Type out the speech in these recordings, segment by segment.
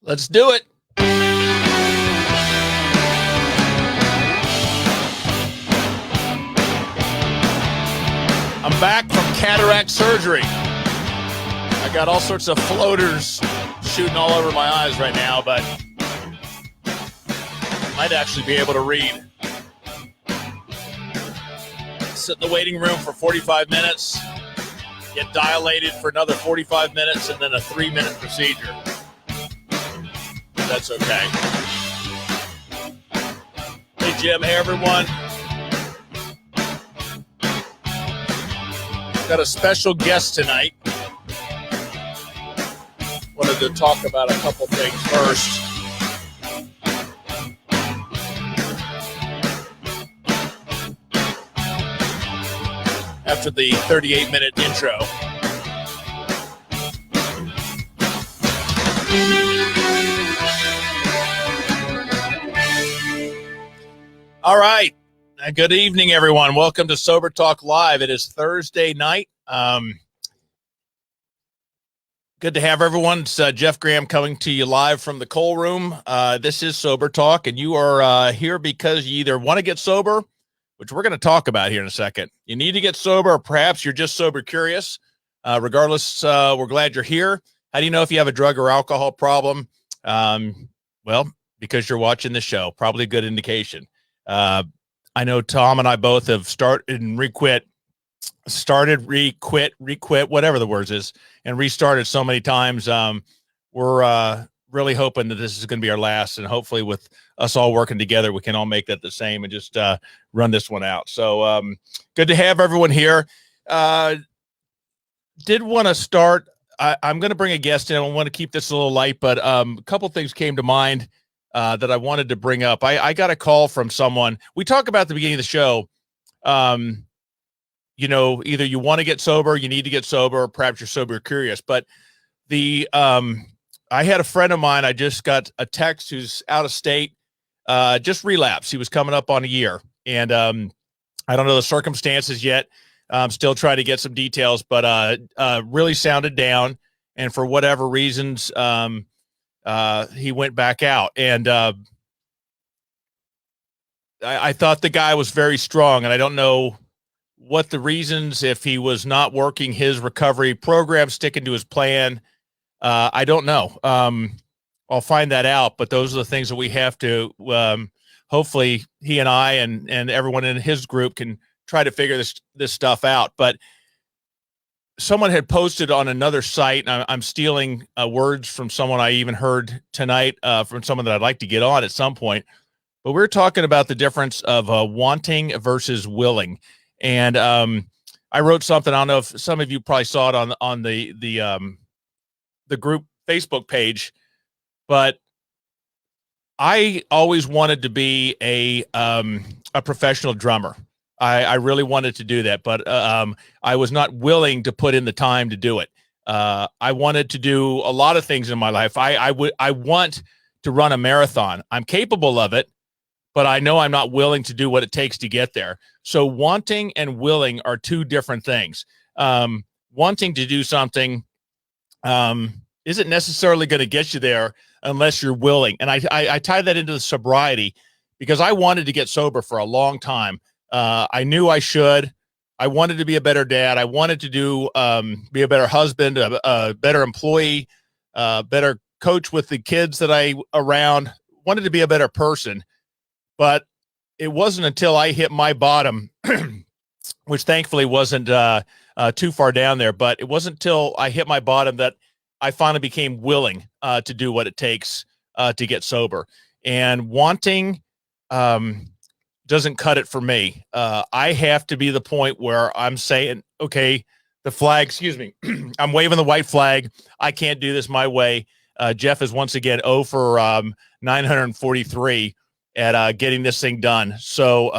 Let's do it. I'm back from cataract surgery. I got all sorts of floaters shooting all over my eyes right now, but might actually be able to read. Sit in the waiting room for 45 minutes, get dilated for another 45 minutes, and then a 3-minute procedure. That's okay. Hey, Jim. Hey, everyone. Got a special guest tonight. Wanted to talk about a couple things first. After the 38-minute intro. All right. Good evening, everyone. Welcome to Sober Talk Live. It is Thursday night. Good to have everyone. It's Jeff Graham coming to you live from the Coal Room. This is Sober Talk, and you are here because you either want to get sober, which we're going to talk about here in a second. You need to get sober, or perhaps you're just sober curious. Regardless, we're glad you're here. How do you know if you have a drug or alcohol problem? Well, because you're watching the show. Probably a good indication. I know Tom and I both have started, requit, whatever the words is, and restarted so many times. We're really hoping that this is going to be our last, and hopefully with us all working together, we can all make that the same and just run this one out. So good to have everyone here. Did want to start. I'm going to bring a guest in. I want to keep this a little light, but a couple things came to mind that I wanted to bring up. I got a call from someone. We talk about at the beginning of the show, either you want to get sober, you need to get sober, or perhaps you're sober curious. But I had a friend of mine, I just got a text who's out of state, just relapsed. He was coming up on a year. And I don't know the circumstances yet. I'm still trying to get some details, but really sounded down. And for whatever reasons, he went back out. And I thought the guy was very strong, and I don't know what the reasons, if he was not working his recovery program, sticking to his plan. I don't know. I'll find that out, but those are the things that we have to, hopefully he and I and everyone in his group can try to figure this stuff out. But someone had posted on another site, and I'm stealing words from someone I even heard tonight, from someone that I'd like to get on at some point. But we're talking about the difference of wanting versus willing. And I wrote something. I don't know if some of you probably saw it on the group Facebook page, but I always wanted to be a professional drummer. I really wanted to do that, but I was not willing to put in the time to do it. I wanted to do a lot of things in my life. I want to run a marathon. I'm capable of it, but I know I'm not willing to do what it takes to get there. So wanting and willing are two different things. Wanting to do something isn't necessarily going to get you there unless you're willing. And I tie that into the sobriety, because I wanted to get sober for a long time. I knew I should. I wanted to be a better dad. I wanted to be a better husband, a better employee, better coach with the kids that I around. Wanted to be a better person. But it wasn't until I hit my bottom, which thankfully wasn't too far down there, but it wasn't until I hit my bottom that I finally became willing to do what it takes to get sober. And wanting doesn't cut it for me. I have to be the point where I'm saying, okay, the flag, excuse me, I'm waving the white flag. I can't do this my way. Jeff is once again 0 for 943 at getting this thing done. So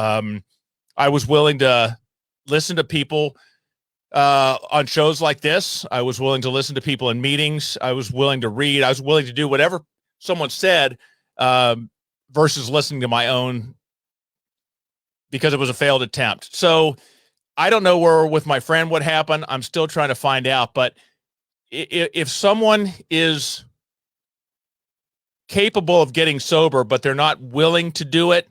I was willing to listen to people on shows like this. I was willing to listen to people in meetings. I was willing to read. I was willing to do whatever someone said versus listening to my own, because it was a failed attempt. So I don't know where with my friend what happened. I'm still trying to find out. But if someone is capable of getting sober, but they're not willing to do it,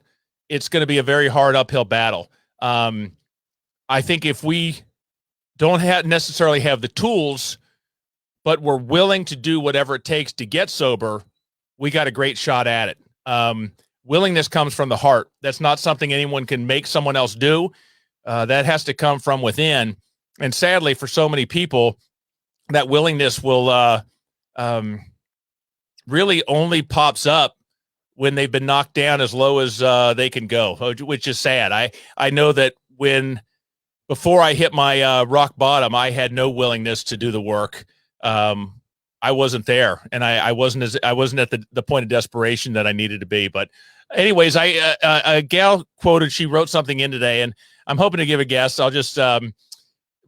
it's going to be a very hard uphill battle. I think if we don't necessarily have the tools, but we're willing to do whatever it takes to get sober, we got a great shot at it. Willingness comes from the heart. That's not something anyone can make someone else do. That has to come from within. And sadly, for so many people, that willingness will really only pops up when they've been knocked down as low as they can go, which is sad. I know that before I hit my rock bottom, I had no willingness to do the work. I wasn't there, and I wasn't at the point of desperation that I needed to be. But anyways, a gal quoted, she wrote something in today, and I'm hoping to give a guess. I'll just,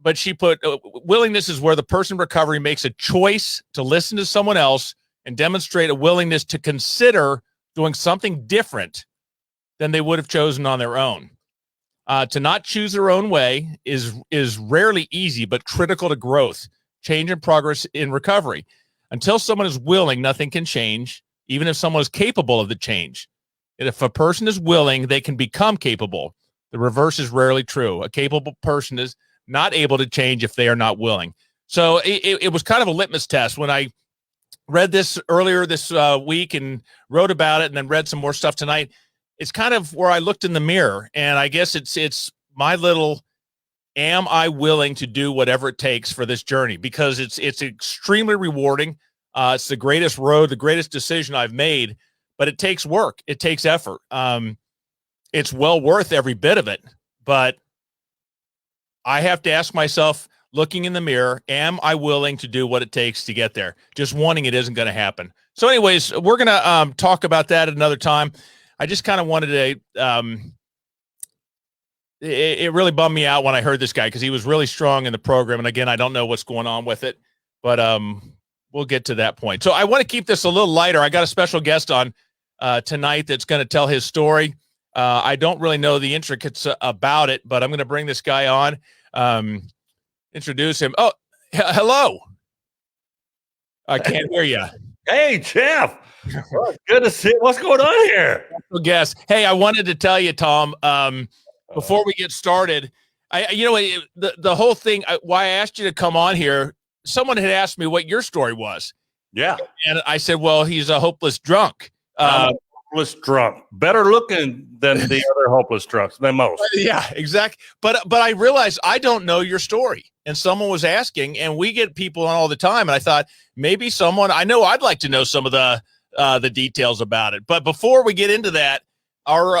but she put, willingness is where the person in recovery makes a choice to listen to someone else and demonstrate a willingness to consider doing something different than they would have chosen on their own. To not choose their own way is rarely easy, but critical to growth, change, and progress in recovery. Until someone is willing, nothing can change, even if someone is capable of the change. And if a person is willing, they can become capable. The reverse is rarely true. A capable person is not able to change if they are not willing. So it was kind of a litmus test when I read this earlier this week and wrote about it, and then read some more stuff tonight. It's kind of where I looked in the mirror, and I guess it's my little, am I willing to do whatever it takes for this journey? Because it's extremely rewarding. It's the greatest road, the greatest decision I've made, but it takes work. It takes effort. It's well worth every bit of it, but I have to ask myself, looking in the mirror, am I willing to do what it takes to get there? Just wanting it isn't going to happen. So anyways, we're going to talk about that at another time. I just kind of wanted to, it really bummed me out when I heard this guy, because he was really strong in the program. And again, I don't know what's going on with it, but we'll get to that point. So I want to keep this a little lighter. I got a special guest on tonight that's going to tell his story. I don't really know the intricacies about it, but I'm going to bring this guy on, introduce him. Oh, hello. I can't hear you. Hey, Jeff. Well, good to see. What's going on here? Guess. Hey, I wanted to tell you, Tom, before we get started, the whole thing, why I asked you to come on here, someone had asked me what your story was. Yeah. And I said, well, he's a hopeless drunk. Hopeless drunk. Better looking than the other hopeless drunks, than most. Yeah, exactly. But I realized I don't know your story. And someone was asking, and we get people on all the time. And I thought maybe I know I'd like to know some of the details about it. But before we get into that, our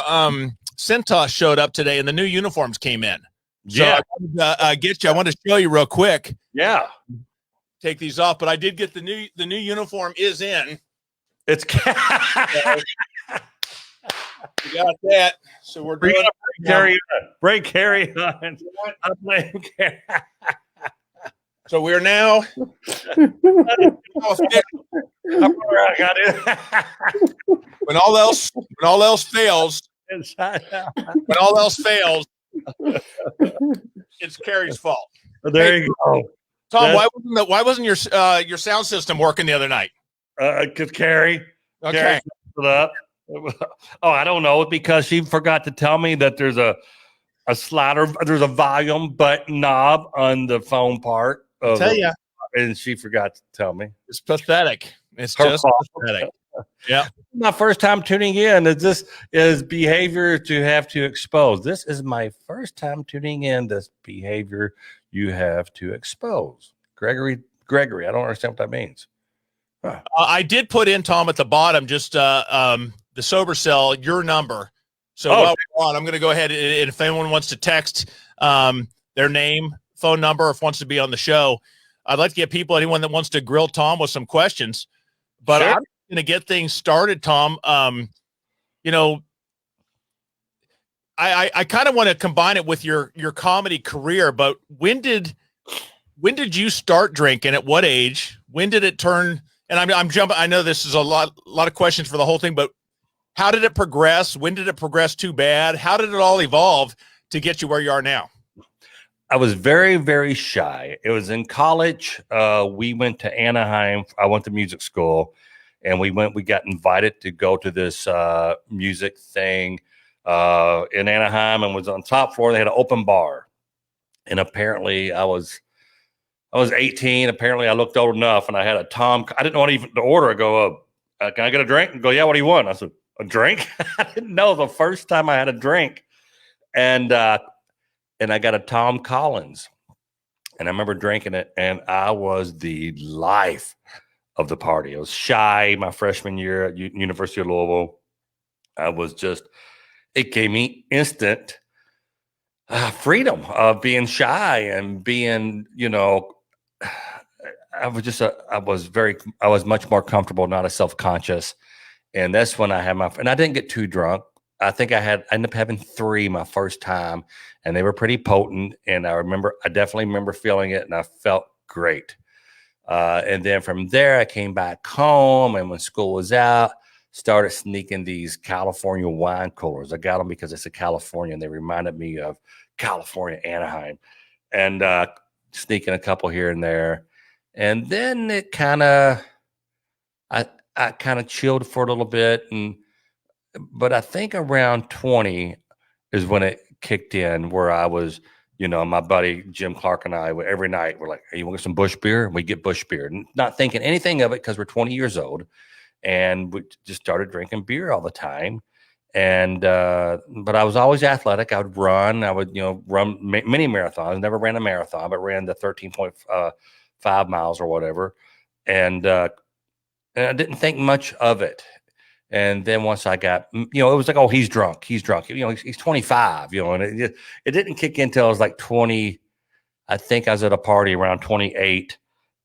Centos showed up today, and the new uniforms came in. So yeah. I want to show you real quick. Yeah. Take these off, but I did get the new uniform is in. It's we got that. So we're doing break carry on. I'm playing carry. So we're now when all else fails, it's Carrie's fault. There you go. Tom, why wasn't your sound system working the other night? Because Carrie. Okay. Up. Oh, I don't know, because she forgot to tell me that there's a slider, there's a volume button knob on the phone part. And she forgot to tell me. It's pathetic. It's Her just fault. pathetic. Yeah. My first time tuning in. This is behavior to have to expose. This is my first time tuning in. This behavior you have to expose. Gregory, I don't understand what that means. Huh. I did put in, Tom, at the bottom, just the sober cell, your number. So while we're on, I'm going to go ahead, and if anyone wants to text their name, phone number, if wants to be on the show, I'd like to get anyone that wants to grill Tom with some questions. But sure. I'm going to get things started, Tom. I kind of want to combine it with your comedy career, but when did you start drinking? At what age? When did it turn? And I'm jumping. I know this is a lot of questions for the whole thing, but how did it progress? When did it progress too bad? How did it all evolve to get you where you are now? I was very, very shy. It was in college. We went to Anaheim. I went to music school, and we got invited to go to this music thing in Anaheim, and was on top floor. They had an open bar, and apparently I was 18. Apparently I looked old enough, and I had a Tom. I didn't want even to order. I go, can I get a drink? And go, yeah. What do you want? I said, a drink. I didn't know the first time I had a drink, and I got a Tom Collins, and I remember drinking it, and I was the life of the party. I was shy my freshman year at University of Louisville. I was just, it gave me instant freedom of being shy and being, I was much more comfortable, not as self-conscious. And that's when I had and I didn't get too drunk. I think I ended up having 3 my first time, and they were pretty potent. And I definitely remember feeling it, and I felt great. And then from there, I came back home, and when school was out, started sneaking these California wine coolers. I got them because it's a California, and they reminded me of California, Anaheim, and sneaking a couple here and there. And then it I kind of chilled for a little bit, but I think around 20 is when it kicked in, where I was, my buddy Jim Clark and I, every night we're like, hey, you want to get some Busch beer? And we get Busch beer, not thinking anything of it because we're 20 years old, and we just started drinking beer all the time. And but I was always athletic. I would run. I would run mini marathons. Never ran a marathon, but ran the 13.5 miles or whatever. And I didn't think much of it. And then once I got, it was like, oh, he's drunk. He's 25, and it didn't kick in until I was like 20. I think I was at a party around 28.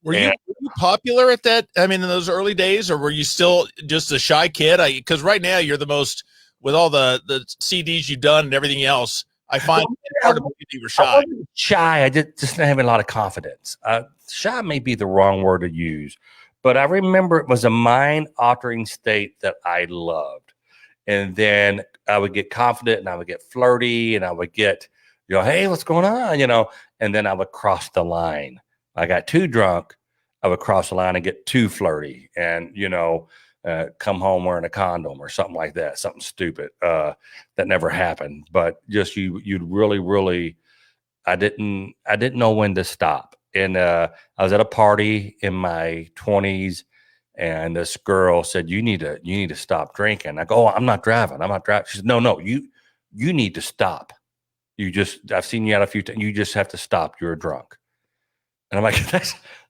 Were you popular at that? I mean, in those early days, or were you still just a shy kid? Because right now you're the most, with all the CDs you've done and everything else, I find it hard to believe you were shy. I wasn't shy. I just didn't have a lot of confidence. Shy may be the wrong word to use, but I remember it was a mind-altering state that I loved. And then I would get confident, and I would get flirty, and I would get, hey, what's going on? And then I would cross the line. I got too drunk. I would cross the line and get too flirty, and come home wearing a condom or something like that, something stupid that never happened. But just you'd really, I didn't know when to stop. And I was at a party in my 20s, and this girl said, "You need to stop drinking." I go, "Oh, I'm not driving. She said, "No, you need to stop. I've seen you out a few times. You just have to stop. You're drunk." And I'm like,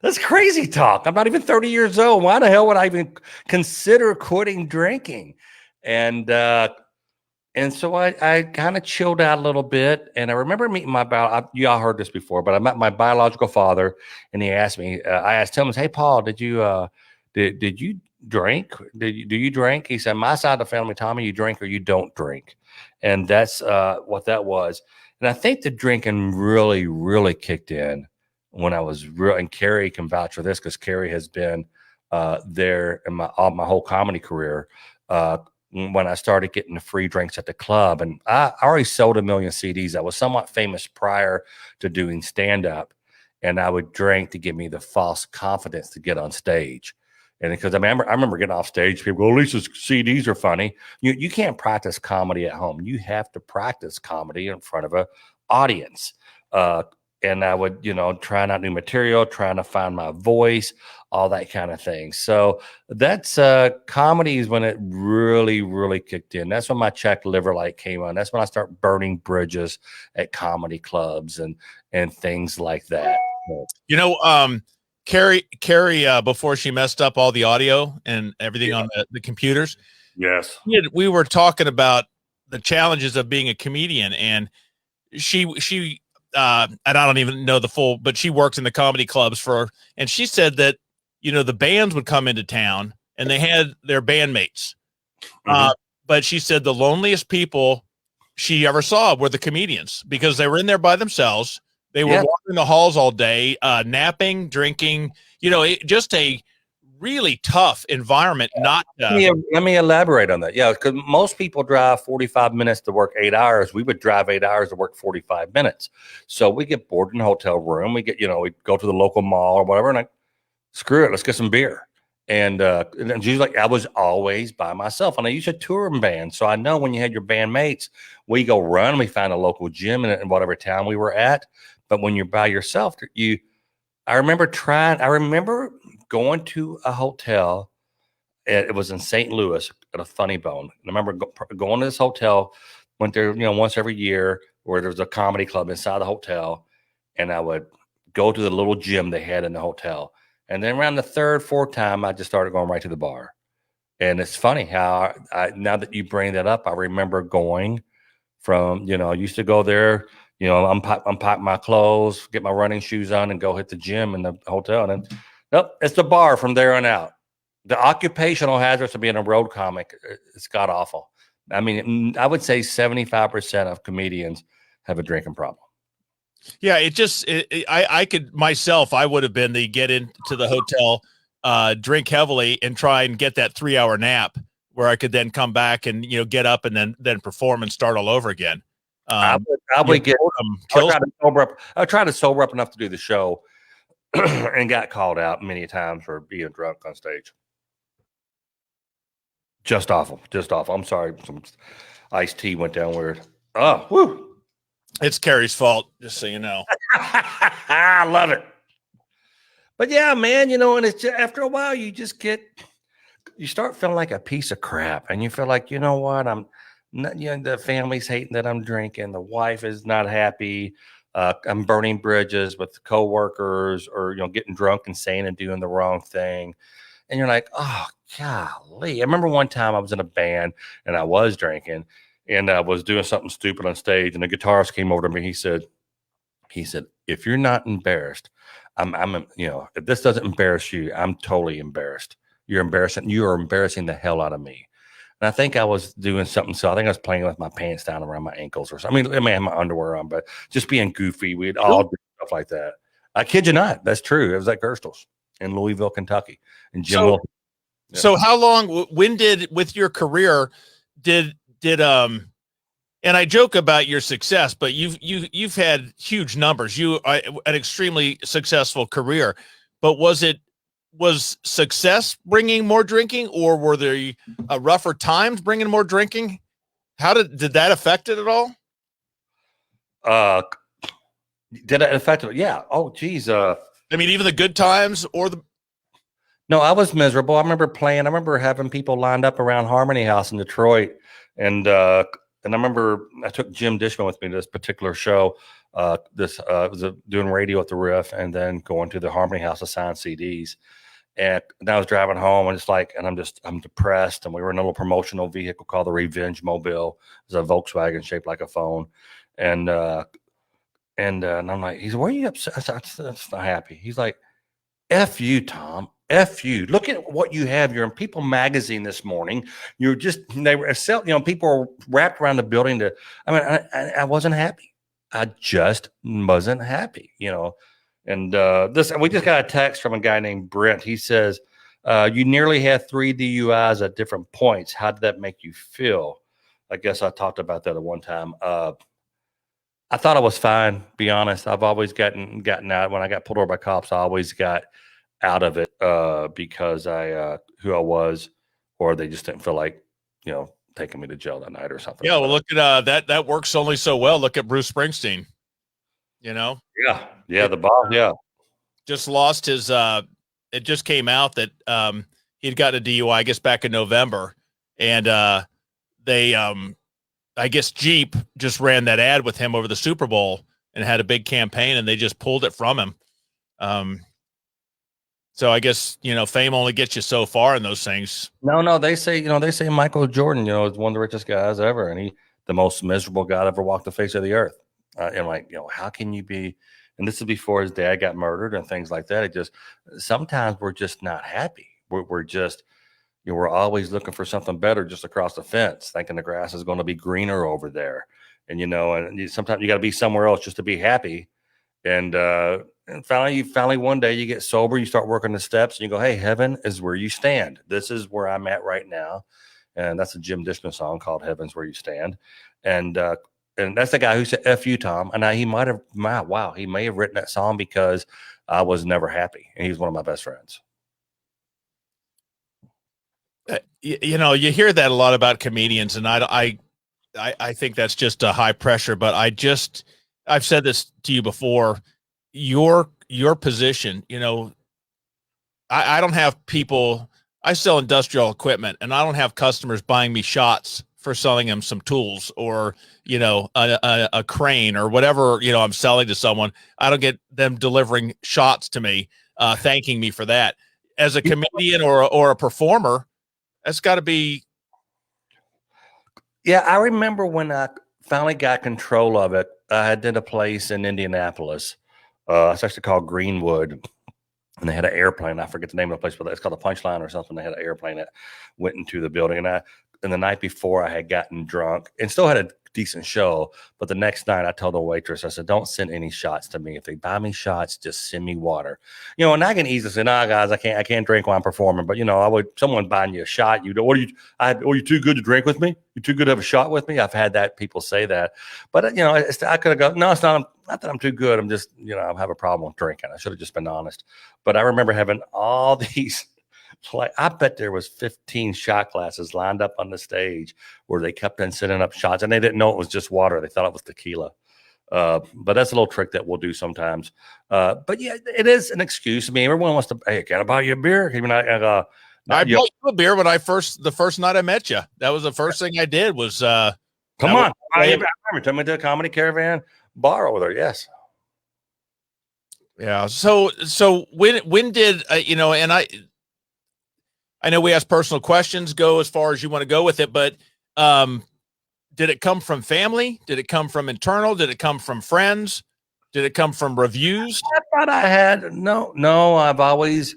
that's crazy talk. I'm not even 30 years old. Why the hell would I even consider quitting drinking? And so I kind of chilled out a little bit. And I remember meeting y'all heard this before, but I met my biological father, and he asked me, I asked him, "Hey, Paul, did you drink? Do you drink?" He said, "My side of the family, Tommy, you drink or you don't drink." And that's what that was. And I think the drinking really, really kicked in when I was real, and Carrie can vouch for this because Carrie has been there in my whole comedy career. When I started getting the free drinks at the club, and I already sold 1 million CDs. I was somewhat famous prior to doing stand-up, and I would drink to give me the false confidence to get on stage. And because I remember getting off stage, people go, "At least his CDs are funny." You can't practice comedy at home. You have to practice comedy in front of an audience. And I would, trying out new material, trying to find my voice, all that kind of thing. So that's comedy is when it really, really kicked in. That's when my checked liver light came on. That's when I start burning bridges at comedy clubs and things like that. Carrie, before she messed up all the audio and everything on the computers. Yes. We were talking about the challenges of being a comedian, and she and I don't even know the full, but she works in the comedy clubs and she said that, the bands would come into town and they had their bandmates. Mm-hmm. But she said the loneliest people she ever saw were the comedians because they were in there by themselves. They were walking the halls all day, napping, drinking, just a really tough environment. Not let me elaborate on that. Yeah, because most people drive 45 minutes to work 8 hours. We would drive 8 hours to work 45 minutes. So we get bored in a hotel room. We get, we go to the local mall or whatever, and screw it, let's get some beer. And it's usually like I was always by myself. And I used to tour in bands. So I know when you had your bandmates, we go run, we find a local gym in whatever town we were at. But when you're by yourself, I remember going to a hotel. It was in St. Louis at a Funny Bone. And I remember going to this hotel, went there, once every year, where there was a comedy club inside the hotel. And I would go to the little gym they had in the hotel. And then around the third, fourth time, I just started going right to the bar. And it's funny how now that you bring that up, I remember going from, I used to go there, unpack my clothes, get my running shoes on, and go hit the gym in the hotel. And then, nope, it's the bar from there on out. The occupational hazards of being a road comic, it's god awful. I mean, I would say 75% of comedians have a drinking problem. Yeah, I could myself, I would have been the get into the hotel, drink heavily and try and get that 3-hour nap where I could then come back and, get up and then perform and start all over again. I would get, I tried to sober up enough to do the show and got called out many times for being drunk on stage. Just awful. I'm sorry. Some iced tea went down weird. Oh, woo. It's Carrie's fault, just so you know. I love it. But yeah, man, and it's just, after a while, you start feeling like a piece of crap. And you feel like, you know what? I'm not, the family's hating that I'm drinking. The wife is not happy. I'm burning bridges with coworkers or, getting drunk and saying and doing the wrong thing. And you're like, oh, golly. I remember one time I was in a band and I was drinking. And I was doing something stupid on stage, and the guitarist came over to me. He said, if you're not embarrassed, if this doesn't embarrass you, I'm totally embarrassed. You are embarrassing the hell out of me. And I think I was doing something. So I think I was playing with my pants down around my ankles or something. I may have my underwear on, but just being goofy. We'd all do stuff like that. I kid you not. That's true. It was at Gerstl's in Louisville, Kentucky. And Jim Wilson. Yeah. So how long, with your career, did and I joke about your success, but you've had huge numbers. An extremely successful career, but was success bringing more drinking, or were there rougher times bringing more drinking? How did that affect it at all? Did it affect it? Yeah. Oh, geez. I mean, even the good times or the. No, I was miserable. I remember having people lined up around Harmony House in Detroit. And I remember I took Jim Dishman with me to this particular show. Doing radio at the Riff and then going to the Harmony House to sign CDs. And I was driving home and I'm depressed. And we were in a little promotional vehicle called the Revenge Mobile. It was a Volkswagen shaped like a phone. And I'm like, he's, where are you upset? That's not happy. He's like, F you, Tom. F you. Look at what you have. You're in People magazine this morning. They were selling, people were wrapped around the building I wasn't happy. I just wasn't happy, And we just got a text from a guy named Brent. He says, you nearly had 3 DUIs at different points. How did that make you feel? I guess I talked about that at one time. I thought I was fine, be honest. I've always gotten out. When I got pulled over by cops, I always got out of it because who I was, or they just didn't feel like, taking me to jail that night or something. Yeah, well, look at that works only so well. Look at Bruce Springsteen. Yeah, the boss, yeah, just lost his. It just came out that he'd gotten a DUI, I guess, back in November, and they, I guess, Jeep just ran that ad with him over the Super Bowl and had a big campaign, and they just pulled it from him. So I guess, fame only gets you so far in those things. No, they say Michael Jordan, is one of the richest guys ever. And the most miserable guy to ever walk the face of the earth. And like, how can you be, and this is before his dad got murdered and things like that. Sometimes we're just not happy. We're just, we're always looking for something better just across the fence, thinking the grass is going to be greener over there. And, sometimes you got to be somewhere else just to be happy. And finally one day you get sober, you start working the steps and you go, hey, heaven is where you stand. This is where I'm at right now. And that's a Jim Dishman song called Heaven's Where You Stand. And that's the guy who said, F you, Tom. And he may have written that song because I was never happy. And he's one of my best friends. you know, you hear that a lot about comedians, and I think that's just a high pressure. But I've said this to you before. Your position, you know, I don't have people. I sell industrial equipment, and I don't have customers buying me shots for selling them some tools or, you know, a crane or whatever, you know, I'm selling to someone. I don't get them delivering shots to me, thanking me for that. As a comedian or a performer, that's got to be. Yeah, I remember when I finally got control of it. I did a place in Indianapolis. It's actually called Greenwood, and they had an airplane. I forget the name of the place, but it's called the Punchline or something. They had an airplane that went into the building, and the night before I had gotten drunk and still had a decent show. But the next night I told the waitress, I said, don't send any shots to me. If they buy me shots, just send me water. You know, and I can easily say, nah, guys, I can't drink while I'm performing. But you know, someone buying you a shot, are you too good to drink with me? You too good to have a shot with me? I've had that people say that. But you know, I could have gone, no, it's not that I'm too good. I'm just, you know, I have a problem with drinking. I should have just been honest. But I remember having all these, like, I bet there was 15 shot glasses lined up on the stage where they kept on sending up shots, and they didn't know it was just water. They thought it was tequila. But that's a little trick that we'll do sometimes. But yeah, it is an excuse. I mean, everyone wants to, hey, can I buy you a beer? Even I bought you a beer when the first night I met you. That was the first thing I did was come on. I remember took me to a Comedy Caravan bar over there. Yes. Yeah. So when did you know? And I know we ask personal questions. Go as far as you want to go with it, but did it come from family? Did it come from internal? Did it come from friends? Did it come from reviews? I thought I had no. I've always,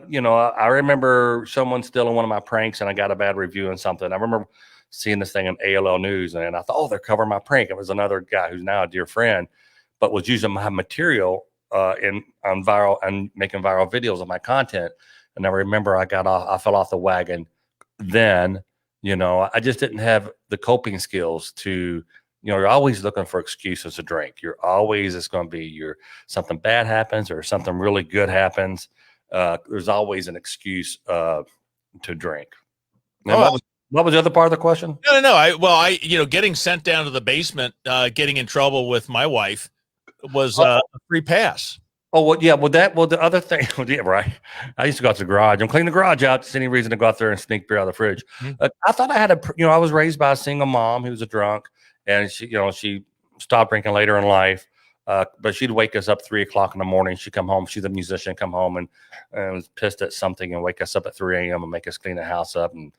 you know, I remember someone stealing one of my pranks, and I got a bad review on something. I remember seeing this thing on ALL News, and I thought, oh, they're covering my prank. It was another guy who's now a dear friend, but was using my material on viral and making viral videos of my content. And I remember I fell off the wagon then. You know, I just didn't have the coping skills to, you know, you're always looking for excuses to drink. It's going to be something bad happens or something really good happens. There's always an excuse to drink. And what was the other part of the question? No. You know, getting sent down to the basement, getting in trouble with my wife was a free pass. Oh, well, yeah. The other thing, yeah, right. I used to go out to the garage and clean the garage out. Just any reason to go out there and sneak beer out of the fridge. Mm-hmm. I thought I had I was raised by a single mom who was a drunk, and she stopped drinking later in life. But she'd wake us up 3 o'clock in the morning. She'd come home. She's a musician. Come home and was pissed at something and wake us up at 3 a.m. and make us clean the house up and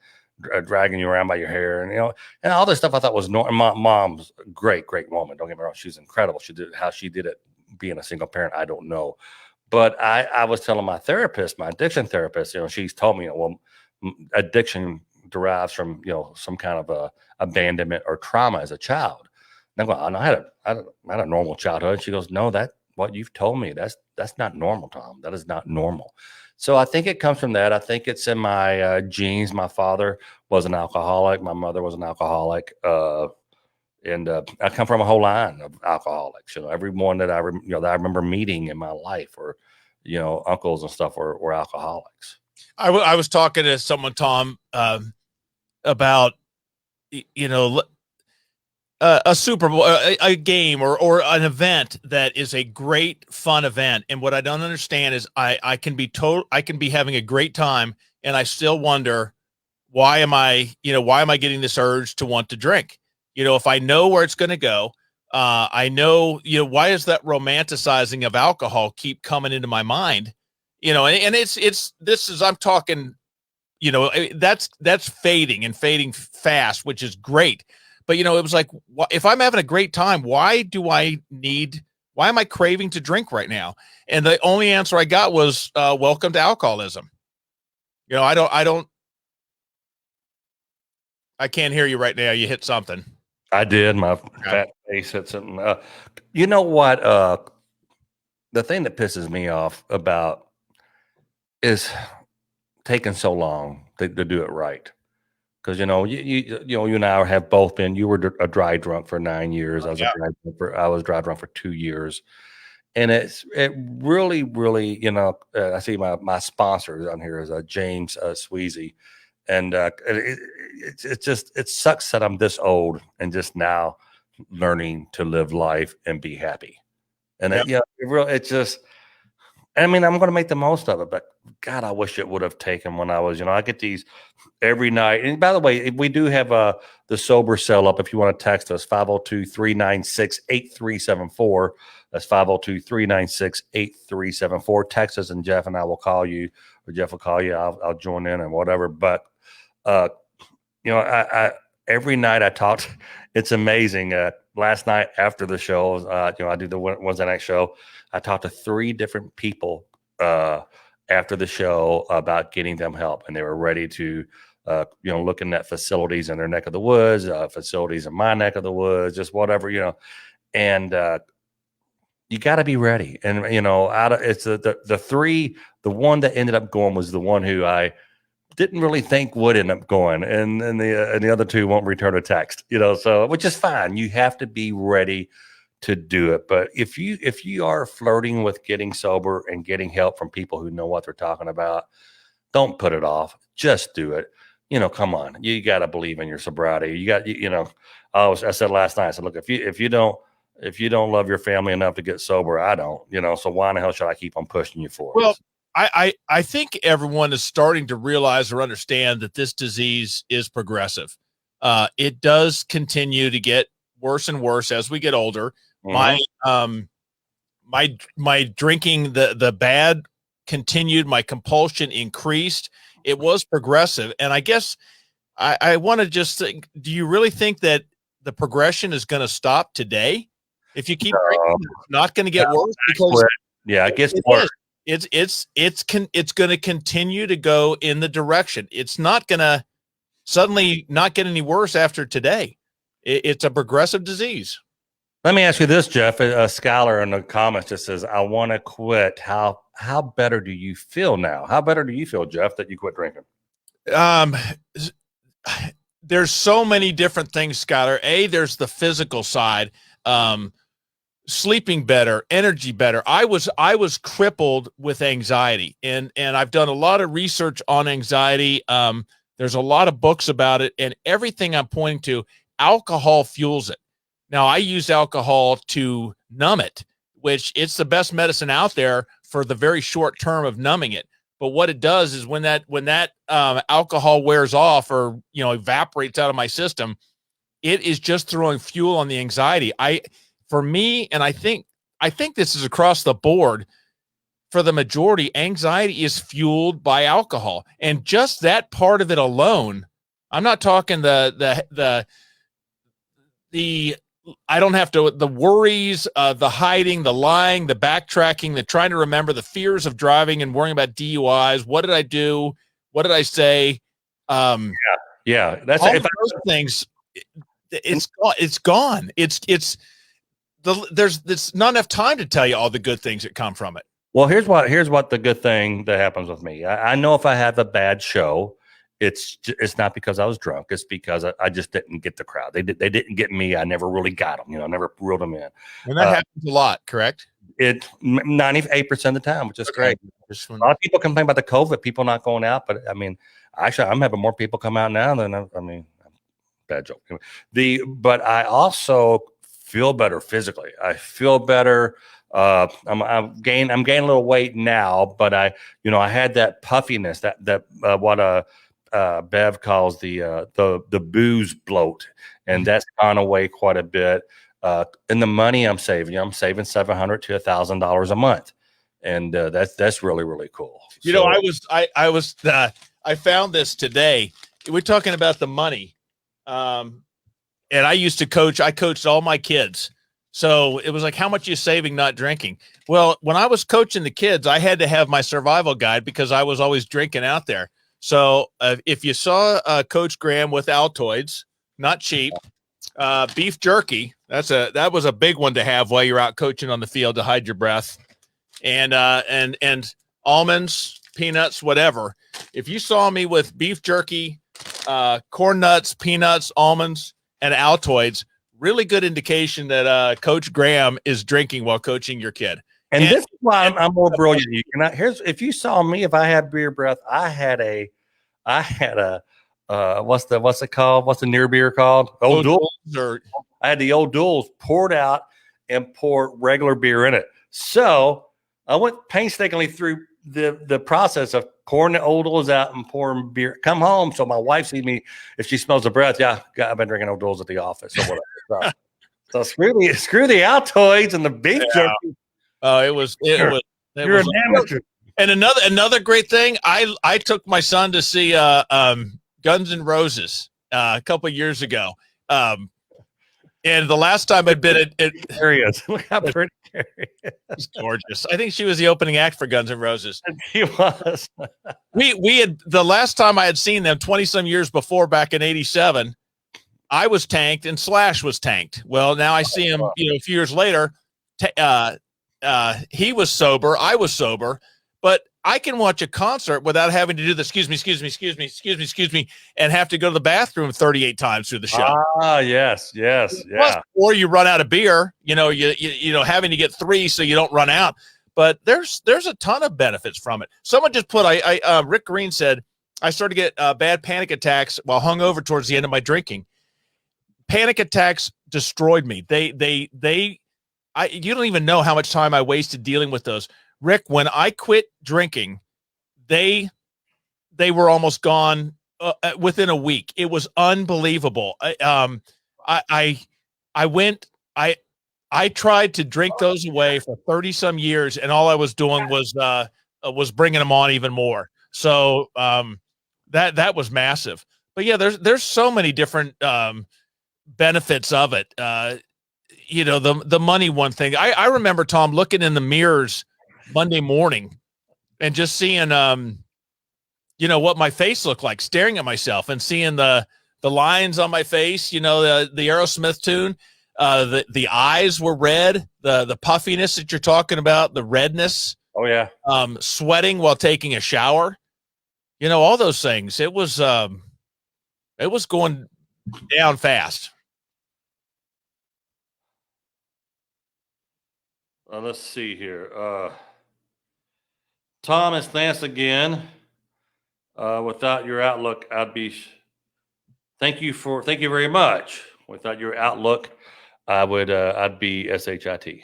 dragging you around by your hair and all this stuff. I thought was normal. Mom's a great woman. Don't get me wrong. She's incredible. How she did it. Being a single parent, I don't know, but I was telling my therapist, my addiction therapist, she's told me, well, addiction derives from, some kind of abandonment or trauma as a child. And I'm going, I had a normal childhood. She goes, no, what you've told me, that's not normal, Tom. That is not normal. So I think it comes from that. I think it's in my genes. My father was an alcoholic. My mother was an alcoholic. And I come from a whole line of alcoholics. Everyone that I remember meeting in my life, or uncles and stuff, were alcoholics. I was talking to someone, Tom, about a Super Bowl, a game, or an event that is a great fun event. And what I don't understand is I can be having a great time, and I still wonder why am I getting this urge to want to drink. If I know where it's going to go, I know, why is that romanticizing of alcohol keep coming into my mind? And I'm talking, that's fading fast, which is great. But, it was like, if I'm having a great time, why am I craving to drink right now? And the only answer I got was, welcome to alcoholism. I can't hear you right now. You hit something. I did. My fat face hit something. You know what? The thing that pisses me off about is taking so long to do it right. Because you and I have both been. You were a dry drunk for 9 years. I was dry drunk for 2 years, and it really, really. I see my sponsor on here is James Sweezy. And it just, it sucks that I'm this old and just now learning to live life and be happy. And Yep. it's just, I mean, I'm going to make the most of it, but God, I wish it would have taken when I was, I get these every night. And by the way, we do have the sober cell up. If you want to text us, 502-396-8374. That's 502-396-8374. Text us and Jeff and I will call you, or Jeff will call you. I'll join in and whatever. But, I every night I talked, it's amazing. Last night after the show, I do the Wednesday night show. I talked to 3 different people after the show about getting them help, and they were ready to, looking at facilities in their neck of the woods, facilities in my neck of the woods, just whatever, and you got to be ready. And it's the 3, the one that ended up going was the one who I didn't really think would end up going, and the other 2 won't return a text, so, which is fine. You have to be ready to do it. But if you are flirting with getting sober and getting help from people who know what they're talking about, don't put it off. Just do it. Come on, you got to believe in your sobriety. You got, I said last night, I said, look, if you don't love your family enough to get sober, I don't, so why in the hell should I keep on pushing you for it? Well, I think everyone is starting to realize or understand that this disease is progressive. It does continue to get worse and worse as we get older. Mm-hmm. My drinking, the bad continued, my compulsion increased. It was progressive. And I guess I want to just think, do you really think that the progression is going to stop today? If you keep drinking, it's not going to get worse, because it gets worse. It's going to continue to go in the direction. It's not going to suddenly not get any worse after today. It's a progressive disease. Let me ask you this, Jeff. A scholar in the comments just says, I want to quit. How better do you feel now? How better do you feel, Jeff, that you quit drinking? There's so many different things, Skylar. There's the physical side. Sleeping better, energy better. I was crippled with anxiety, and I've done a lot of research on anxiety. There's a lot of books about it, and everything I'm pointing to, alcohol fuels it. Now, I use alcohol to numb it, which it's the best medicine out there for the very short term of numbing it. But what it does is when that alcohol wears off or evaporates out of my system, it is just throwing fuel on the anxiety. For me, and I think this is across the board, for the majority, anxiety is fueled by alcohol, and just that part of it alone. I'm not talking the I don't have to, the worries, the hiding, the lying, the backtracking, the trying to remember, the fears of driving and worrying about DUIs. What did I do? What did I say? Yeah. That's all those things. It's gone. There's not enough time to tell you all the good things that come from it. Well, here's what the good thing that happens with me. I know if I have a bad show, it's not because I was drunk. It's because I just didn't get the crowd. They didn't get me. I never really got them. I never reeled them in. And that happens a lot, correct? 98% of the time, which is great. A lot of people complain about the COVID, people not going out, but I mean, actually, I'm having more people come out now than bad joke. But I also feel better physically. I feel better. I'm gaining a little weight now, but I had that puffiness, that what Bev calls the booze bloat, and that's gone away quite a bit. And the money I'm saving $700 to $1,000 a month, and that's really, really cool. I found this today. We're talking about the money, and I used to coach. I coached all my kids. So it was like, how much are you saving not drinking? Well, when I was coaching the kids, I had to have my survival guide because I was always drinking out there. So if you saw Coach Graham with Altoids, not cheap, beef jerky, that was a big one to have while you're out coaching on the field to hide your breath, and almonds, peanuts, whatever. If you saw me with beef jerky, corn nuts, peanuts, almonds, and Altoids, really good indication that Coach Graham is drinking while coaching your kid. And this is why I'm more brilliant than you. If you saw me, if I had beer breath, I had I had a what's it called? What's the near beer called? Old Duels. I had the Old Duels poured out and poured regular beer in it. So I went painstakingly through the process of pouring the Old Duels out and pouring beer. Come home, so my wife sees me. If she smells the breath, yeah, I've been drinking Old Duels at the office or whatever. So screw the Altoids and the beef jerky. Oh, it was. You're an amateur. And another great thing, I took my son to see Guns N' Roses a couple of years ago. And the last time I'd been at areas, look how pretty she's gorgeous. I think she was the opening act for Guns N' Roses. She was. we had the last time I had seen them 20 some years before, back in '87. I was tanked and Slash was tanked. Well, now I see him, a few years later. He was sober, I was sober, but I can watch a concert without having to do the excuse me, and have to go to the bathroom 38 times through the show. Ah, yes, yeah. Or you run out of beer, you having to get 3 so you don't run out. But there's a ton of benefits from it. Someone just put, Rick Green said, I started to get bad panic attacks while hungover towards the end of my drinking. Panic attacks destroyed me. You don't even know how much time I wasted dealing with those. Rick, when I quit drinking, they were almost gone within a week. It was unbelievable. I tried to drink those away for 30 some years, and all I was doing was bringing them on even more. So that was massive. But yeah, there's so many different benefits of it. The money one thing. I remember, Tom, looking in the mirrors Monday morning and just seeing what my face looked like, staring at myself and seeing the lines on my face, the Aerosmith tune. The eyes were red, the puffiness that you're talking about, the redness. Oh yeah. Sweating while taking a shower. All those things. It was going down fast. Let's see here. Thomas, thanks again. Without your outlook, thank you very much. Without your outlook, I'd be SHIT.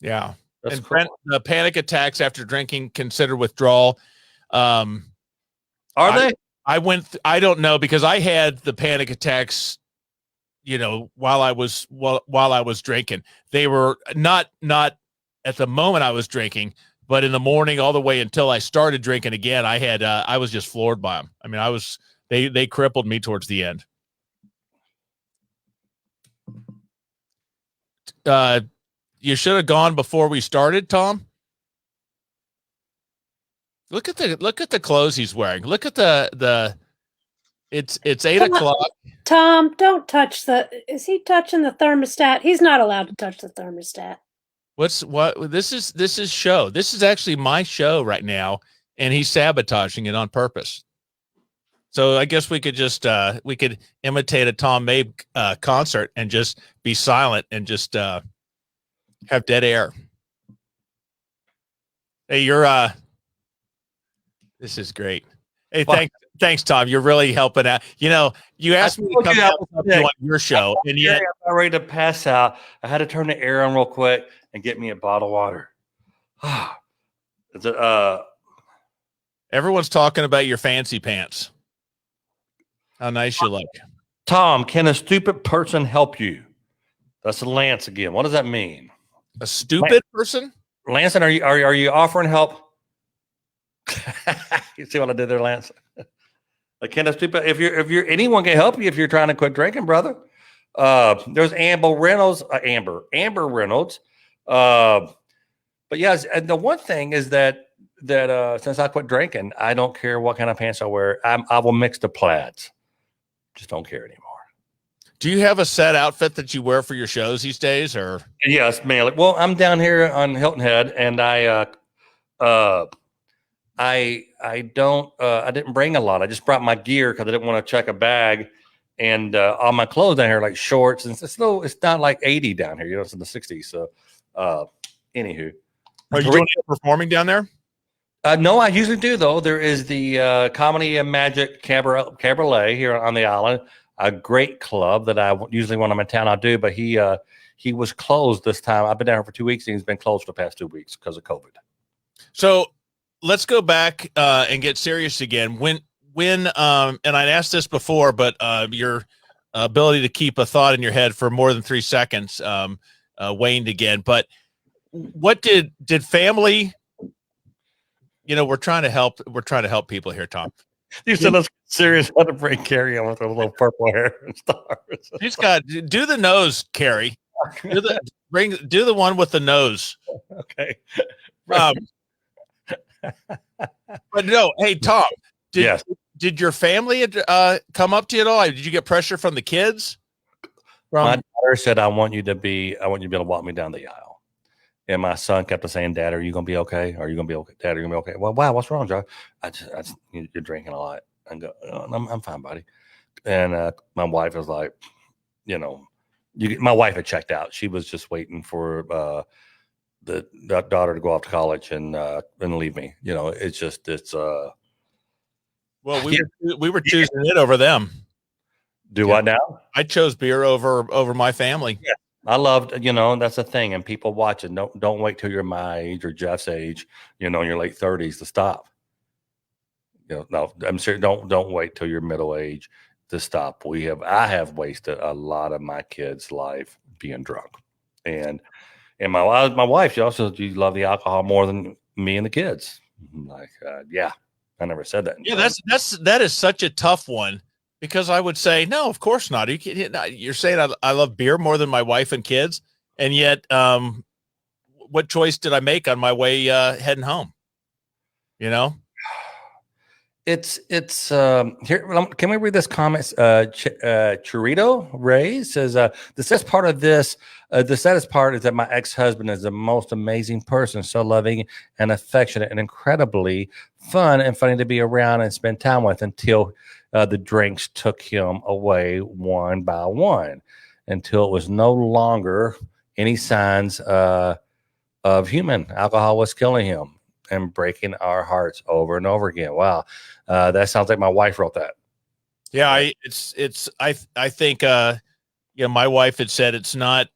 Yeah. That's and cool. The panic attacks after drinking considered withdrawal. Are they? I don't know, because I had the panic attacks, while I was drinking. They were not at the moment I was drinking, but in the morning all the way until I started drinking again. I was just floored by them. I mean, they crippled me towards the end. You should have gone before we started, Tom. Look at the clothes he's wearing. Look at it's 8 o'clock. Tom, don't touch is he touching the thermostat? He's not allowed to touch the thermostat. This is show. This is actually my show right now, and he's sabotaging it on purpose. So I guess we could just we could imitate a Tom Mabe concert and just be silent and just have dead air. Hey, this is great. Hey, thanks, Tom. You're really helping out. You asked me to come help you on your show, and yet I'm ready to pass out. I had to turn the air on real quick and get me a bottle of water. Everyone's talking about your fancy pants. How nice you look. Tom, can a stupid person help you? That's Lance again. What does that mean? A stupid person? Lance, are you offering help? You see what I did there, Lance? Can a stupid anyone can help you if you're trying to quit drinking, brother. There's Amber Reynolds. But yes, and the one thing is that since I quit drinking, I don't care what kind of pants I wear. I will mix the plaids. Just don't care anymore. Do you have a set outfit that you wear for your shows these days, or? Yes, mainly. Well, I'm down here on Hilton Head, and I didn't bring a lot. I just brought my gear because I didn't want to check a bag, and all my clothes down here, like shorts, and it's not like 80 down here. It's in the 60s. So, anywho, are you doing performing down there? No, I usually do though. There is the Comedy and Magic Cabaret here on the island, a great club that I usually when I'm in town I do. But he was closed this time. I've been down here for 2 weeks, and he's been closed for the past 2 weeks because of COVID. So let's go back and get serious again. When and I asked this before, but your ability to keep a thought in your head for more than 3 seconds waned again. But what did family? You know, we're trying to help people here, Tom. You said let's get serious. How to bring Carrie on with her little purple hair and stars. He's got do the nose, Carrie. Do the one with the nose. Okay. But no, hey Tom, Yes. did your family come up to you at all? Did you get pressure from the kids? My daughter said, I want you to be able to walk me down the aisle. And my son kept saying, Dad, are you going to be okay? Are you going to be okay? Dad, are you going to be okay? Well, wow, what's wrong, Joe? You're drinking a lot. I go, oh, I'm fine, buddy. And my wife was like, my wife had checked out. She was just waiting for the daughter to go off to college and leave me. Well, we were choosing it over them. What now? I chose beer over my family. Yeah. I loved, that's the thing. And people watching, don't wait till you're my age or Jeff's age, in your late 30s to stop. No, I'm serious. Don't wait till you're middle age to stop. I have wasted a lot of my kids' life being drunk. And my wife, she love the alcohol more than me and the kids. I'm like, yeah, I never said that. Yeah, that is such a tough one. Because I would say, no, of course not. You're saying I love beer more than my wife and kids. And yet, what choice did I make on my way heading home? It's here. Can we read this comment? Churrito Ray says, the saddest part of this, the saddest part is that my ex-husband is the most amazing person, so loving and affectionate and incredibly fun and funny to be around and spend time with until the drinks took him away one by one, until it was no longer any signs of human. Alcohol was killing him and breaking our hearts over and over again. Wow. That sounds like my wife wrote that. Yeah. I think, my wife had said, it's not,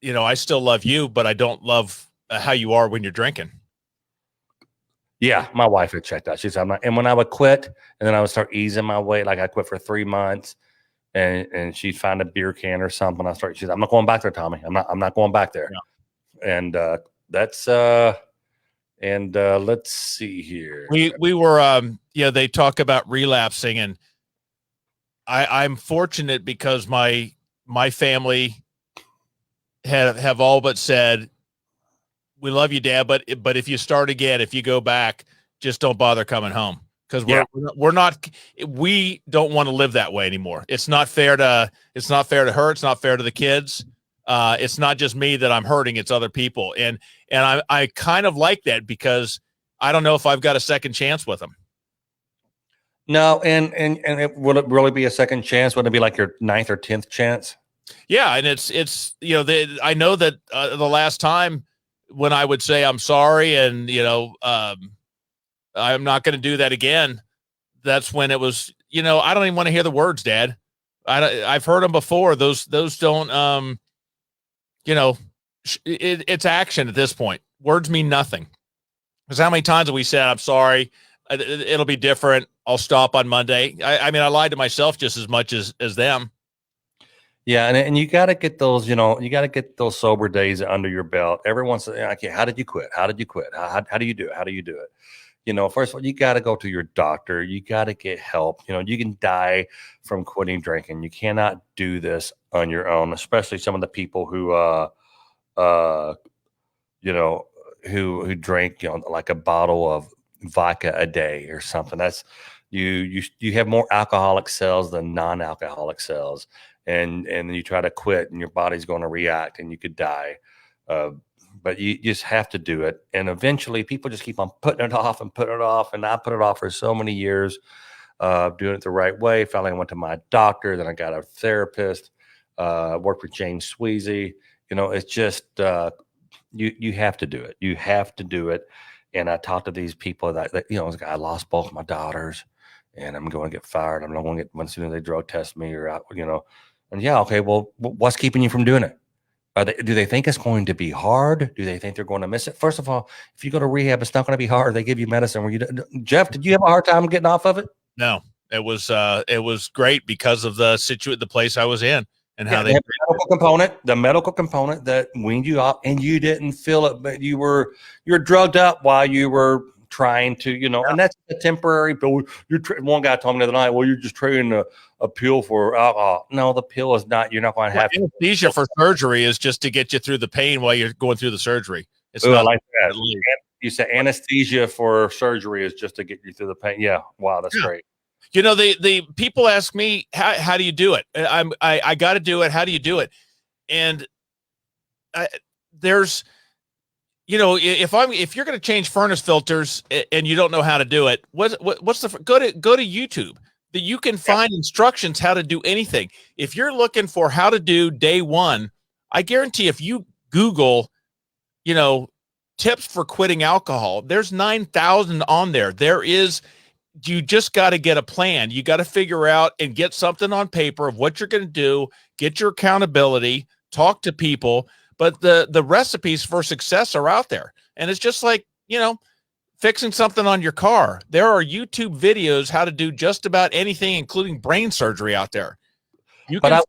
I still love you, but I don't love how you are when you're drinking. Yeah. My wife had checked out. She said, I'm not, and when I would quit and then I would start easing my weight, like I quit for 3 months and she'd find a beer can or something. She said, I'm not going back there, Tommy. I'm not going back there. No. And that's, and let's see here. We were, they talk about relapsing, and I'm fortunate because my family have all but said, we love you, Dad, but if you start again, if you go back, just don't bother coming home, because we don't want to live that way anymore. It's not fair to her. It's not fair to the kids. It's not just me that I'm hurting, it's other people. And I kind of like that, because I don't know if I've got a second chance with them. No. And will it really be a second chance? Would it be like your 9th or 10th chance? Yeah. And it's, I know that the last time when I would say, I'm sorry, and, I'm not going to do that again, that's when it was, I don't even want to hear the words, Dad. I've heard them before. Those don't, it's action at this point. Words mean nothing. Because how many times have we said, I'm sorry, it'll be different, I'll stop on Monday. I mean, I lied to myself just as much as them. Yeah. And you got to get those, you got to get those sober days under your belt. Everyone's like, okay, how did you quit? How did you quit? How do you do it? How do you do it? First of all, you got to go to your doctor. You got to get help. You can die from quitting drinking. You cannot do this on your own, especially some of the people who, who drink, like a bottle of vodka a day or something. That's you have more alcoholic cells than non-alcoholic cells. And you try to quit and your body's going to react and you could die. But you just have to do it. And eventually people just keep on putting it off and putting it off. And I put it off for so many years, doing it the right way. Finally, I went to my doctor. Then I got a therapist, worked with James Sweezy. It's just, you have to do it. You have to do it. And I talked to these people that I lost both my daughters, and I'm going to get fired. I'm not going to get as soon as they drug test me or and okay, well, what's keeping you from doing it? Do they think it's going to be hard? Do they think they're going to miss it? First of all, if you go to rehab, it's not going to be hard. They give you medicine. Jeff, did you have a hard time getting off of it? No, it was great because of the place I was in and how they have the medical component that weaned you off, and you didn't feel it, but you're drugged up while you were trying to, and that's a temporary pill. One guy told me the other night, well, you're just trading a pill for alcohol. No, the pill is not. You're not going to have anesthesia for surgery is just to get you through the pain while you're going through the surgery. It's not I like that. You say anesthesia for surgery is just to get you through the pain. Yeah, wow, that's great. The people ask me how do you do it? I got to do it. How do you do it? And there's. If you're going to change furnace filters and you don't know how to do it, go to YouTube. That you can find instructions how to do anything. If you're looking for how to do day one, I guarantee if you Google, tips for quitting alcohol, there's 9,000 on there. You just got to get a plan. You got to figure out and get something on paper of what you're going to do, get your accountability, talk to people. But the recipes for success are out there. And it's just like, fixing something on your car. There are YouTube videos how to do just about anything, including brain surgery out there. I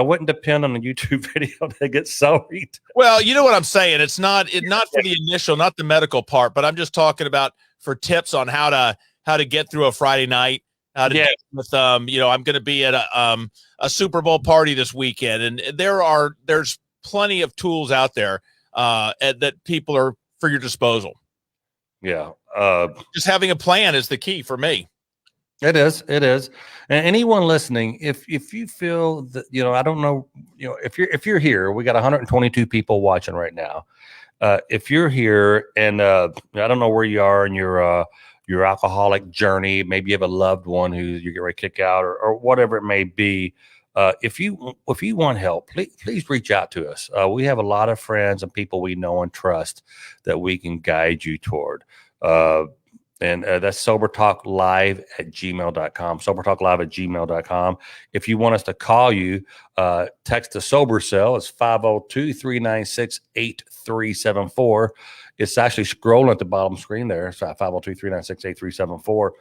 wouldn't depend on the YouTube video to get sorry. Well, you know what I'm saying? It's not for the initial, not the medical part, but I'm just talking about for tips on how to get through a Friday night. How to deal with I'm going to be at a Super Bowl party this weekend, and there's plenty of tools out there that people are for your disposal. Yeah. Just having a plan is the key for me. It is. And anyone listening, if you feel that, I don't know, if you're here, we got 122 people watching right now. If you're here and I don't know where you are in your alcoholic journey, maybe you have a loved one who you get ready to kick out or whatever it may be. If you want help, please reach out to us. We have a lot of friends and people we know and trust that we can guide you toward. And that's sobertalklive@gmail.com. Sobertalklive@gmail.com. If you want us to call you, text the sober cell. It's 502-396-8374. It's actually scrolling at the bottom screen there. It's 502-396-8374.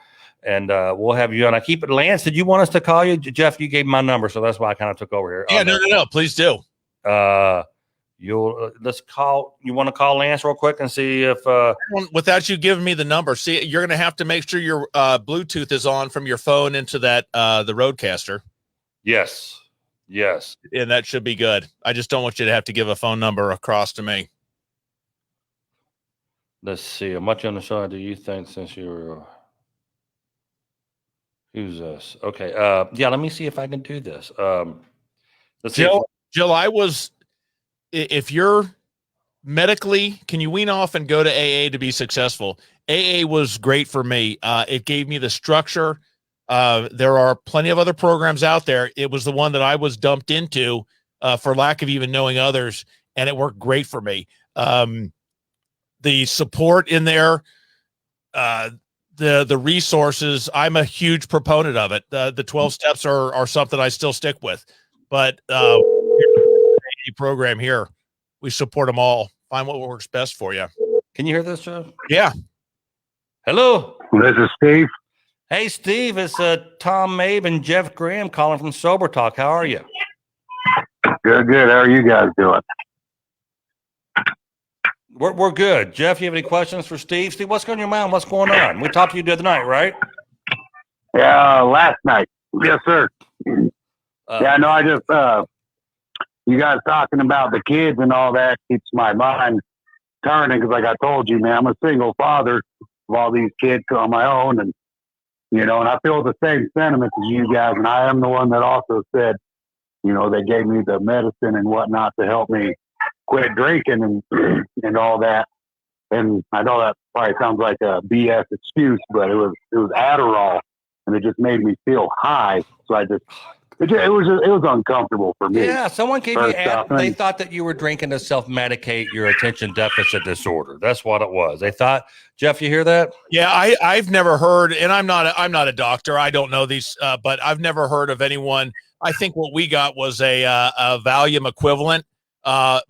And we'll have you on. I keep it. Lance, did you want us to call you? Jeff, you gave my number, so that's why I kind of took over here. Yeah, no. Please do. Let's call. You want to call Lance real quick and see if without you giving me the number. See, you're going to have to make sure your Bluetooth is on from your phone into that the Roadcaster. Yes, and that should be good. I just don't want you to have to give a phone number across to me. Let's see. How much on the side do you think since you're? Who's this? Okay. Let me see if I can do this. Let's see. Jill, if you're medically, can you wean off and go to AA to be successful? AA was great for me. It gave me the structure. There are plenty of other programs out there. It was the one that I was dumped into for lack of even knowing others, and it worked great for me. The support in there, the resources, I'm a huge proponent of it. The 12 steps are something I still stick with, but program here, we support them all. Find what works best for you. Can you hear this, Joe? Yeah. Hello. This is Steve. Hey, Steve, it's Tom Mabe and Jeff Graham calling from Sober Talk. How are you? Good. How are you guys doing? We're good. Jeff, you have any questions for Steve? Steve, what's on your mind? What's going on? We talked to you the other night, right? Yeah, last night. Yes, sir. I just you guys talking about the kids and all that keeps my mind turning because, like I told you, man, I'm a single father of all these kids on my own, and and I feel the same sentiments as you guys. And I am the one that also said, they gave me the medicine and whatnot to help me quit drinking and all that. And I know that probably sounds like a BS excuse, but it was Adderall, and it just made me feel high. So I just it was uncomfortable for me. Yeah, someone gave you. First off, They thought that you were drinking to self-medicate your attention deficit disorder. That's what it was. They thought. Jeff, you hear that? Yeah, I've never heard, and I'm not a doctor. I don't know these, but I've never heard of anyone. I think what we got was a Valium equivalent.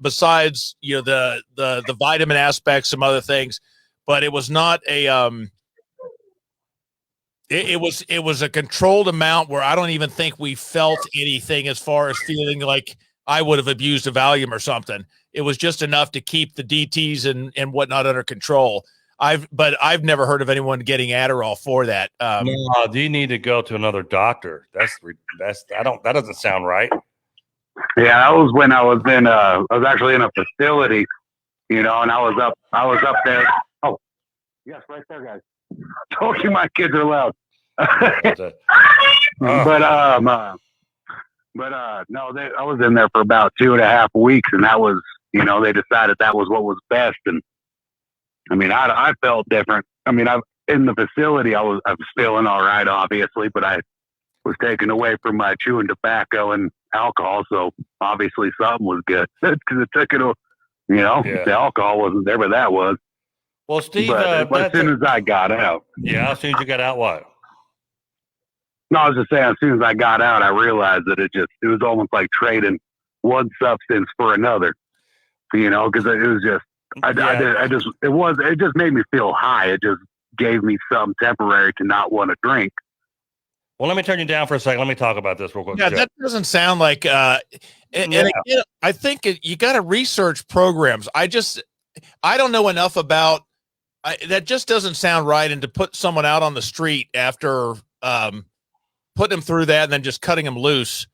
Besides, the vitamin aspects, some other things, but it was not a It was a controlled amount where I don't even think we felt anything as far as feeling like I would have abused a Valium or something. It was just enough to keep the DTs and whatnot under control. But I've never heard of anyone getting Adderall for that. No, you need to go to another doctor. That doesn't sound right. Yeah, that was when I was actually in a facility, and I was up there. Oh, yes, right there, guys. Told you my kids are loud. But no, I was in there for about 2.5 weeks, and that was, they decided that was what was best. And I mean, I felt different. I mean, in the facility, I was feeling all right, obviously, but I was taken away from my chewing tobacco and alcohol, so obviously something was good because it took it. The alcohol wasn't there, but that was. Well, Steve, but as soon as I got out. Yeah, as soon as you got out, what? No, I was just saying, as soon as I got out, I realized that it was almost like trading one substance for another, because it was just, it just made me feel high. It just gave me something temporary to not want to drink. Well, let me turn you down for a second. Let me talk about this real quick. Yeah, That doesn't sound like, and again, I think you got to research programs. I don't know enough about, that just doesn't sound right. And to put someone out on the street after putting them through that and then just cutting them loose.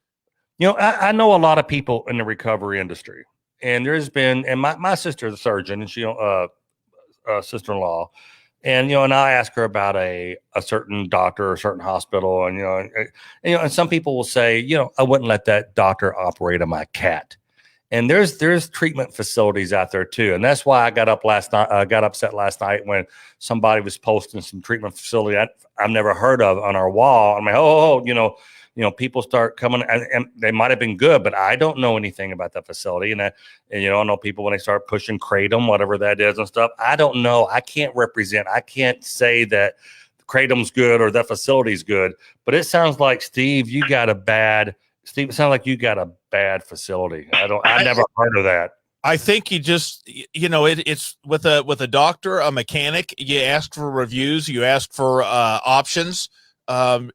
I know a lot of people in the recovery industry, and and my sister's a surgeon, and she, sister-in-law, and I ask her about a certain doctor or a certain hospital, and some people will say, I wouldn't let that doctor operate on my cat. And there's treatment facilities out there too, and that's why I got upset last night when somebody was posting some treatment facility I've never heard of on our wall. I'm like, people start coming, and they might have been good, but I don't know anything about that facility, and I know people when they start pushing kratom, whatever that is, and stuff. I don't know. I can't represent. I can't say that kratom's good or that facility's good, but it sounds like Steve, it sounds like you got a bad facility. I never heard of that. I think you just, it's with a doctor, a mechanic, you ask for reviews, you ask for options,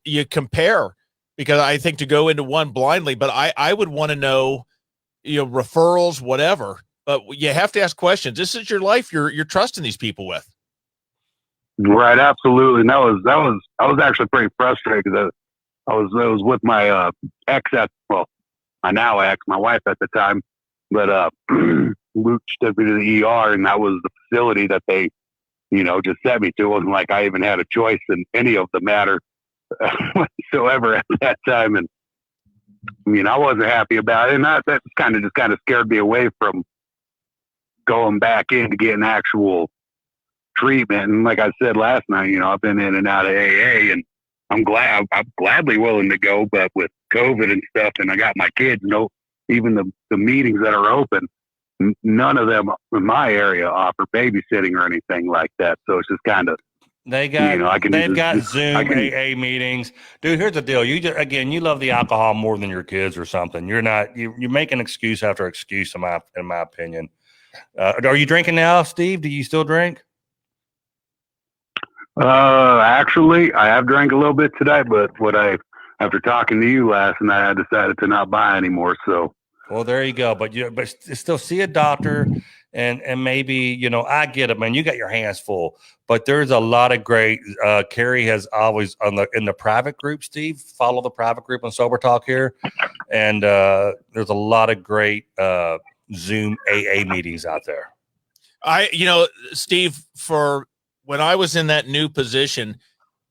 you compare, because I think to go into one blindly, but I would want to know, referrals, whatever, but you have to ask questions. This is your life. You're trusting these people with. Right. Absolutely. And I was actually pretty frustrated because I was with my ex my now ex, my wife at the time, but Luke took me to the ER, and that was the facility that they, just sent me to. It wasn't like I even had a choice in any of the matter whatsoever at that time, and I wasn't happy about it, and that kind of scared me away from going back in to get an actual treatment. And like I said last night, I've been in and out of AA, and I'm gladly willing to go, but with COVID and stuff, and I got my kids, even the meetings that are open, none of them in my area offer babysitting or anything like that. So it's just kind of, they've got Zoom AA meetings. Dude, here's the deal. You love the alcohol more than your kids or something. You're making excuse after excuse in my opinion. Are you drinking now, Steve? Do you still drink? Actually, I have drank a little bit today, but after talking to you last night, I decided to not buy anymore. So, well, there you go. But still see a doctor, and maybe I get it, man. You got your hands full, but there's a lot of great. Carrie has always in the private group. Steve, follow the private group on Sober Talk here, and there's a lot of great Zoom AA meetings out there. Steve, for when I was in that new position,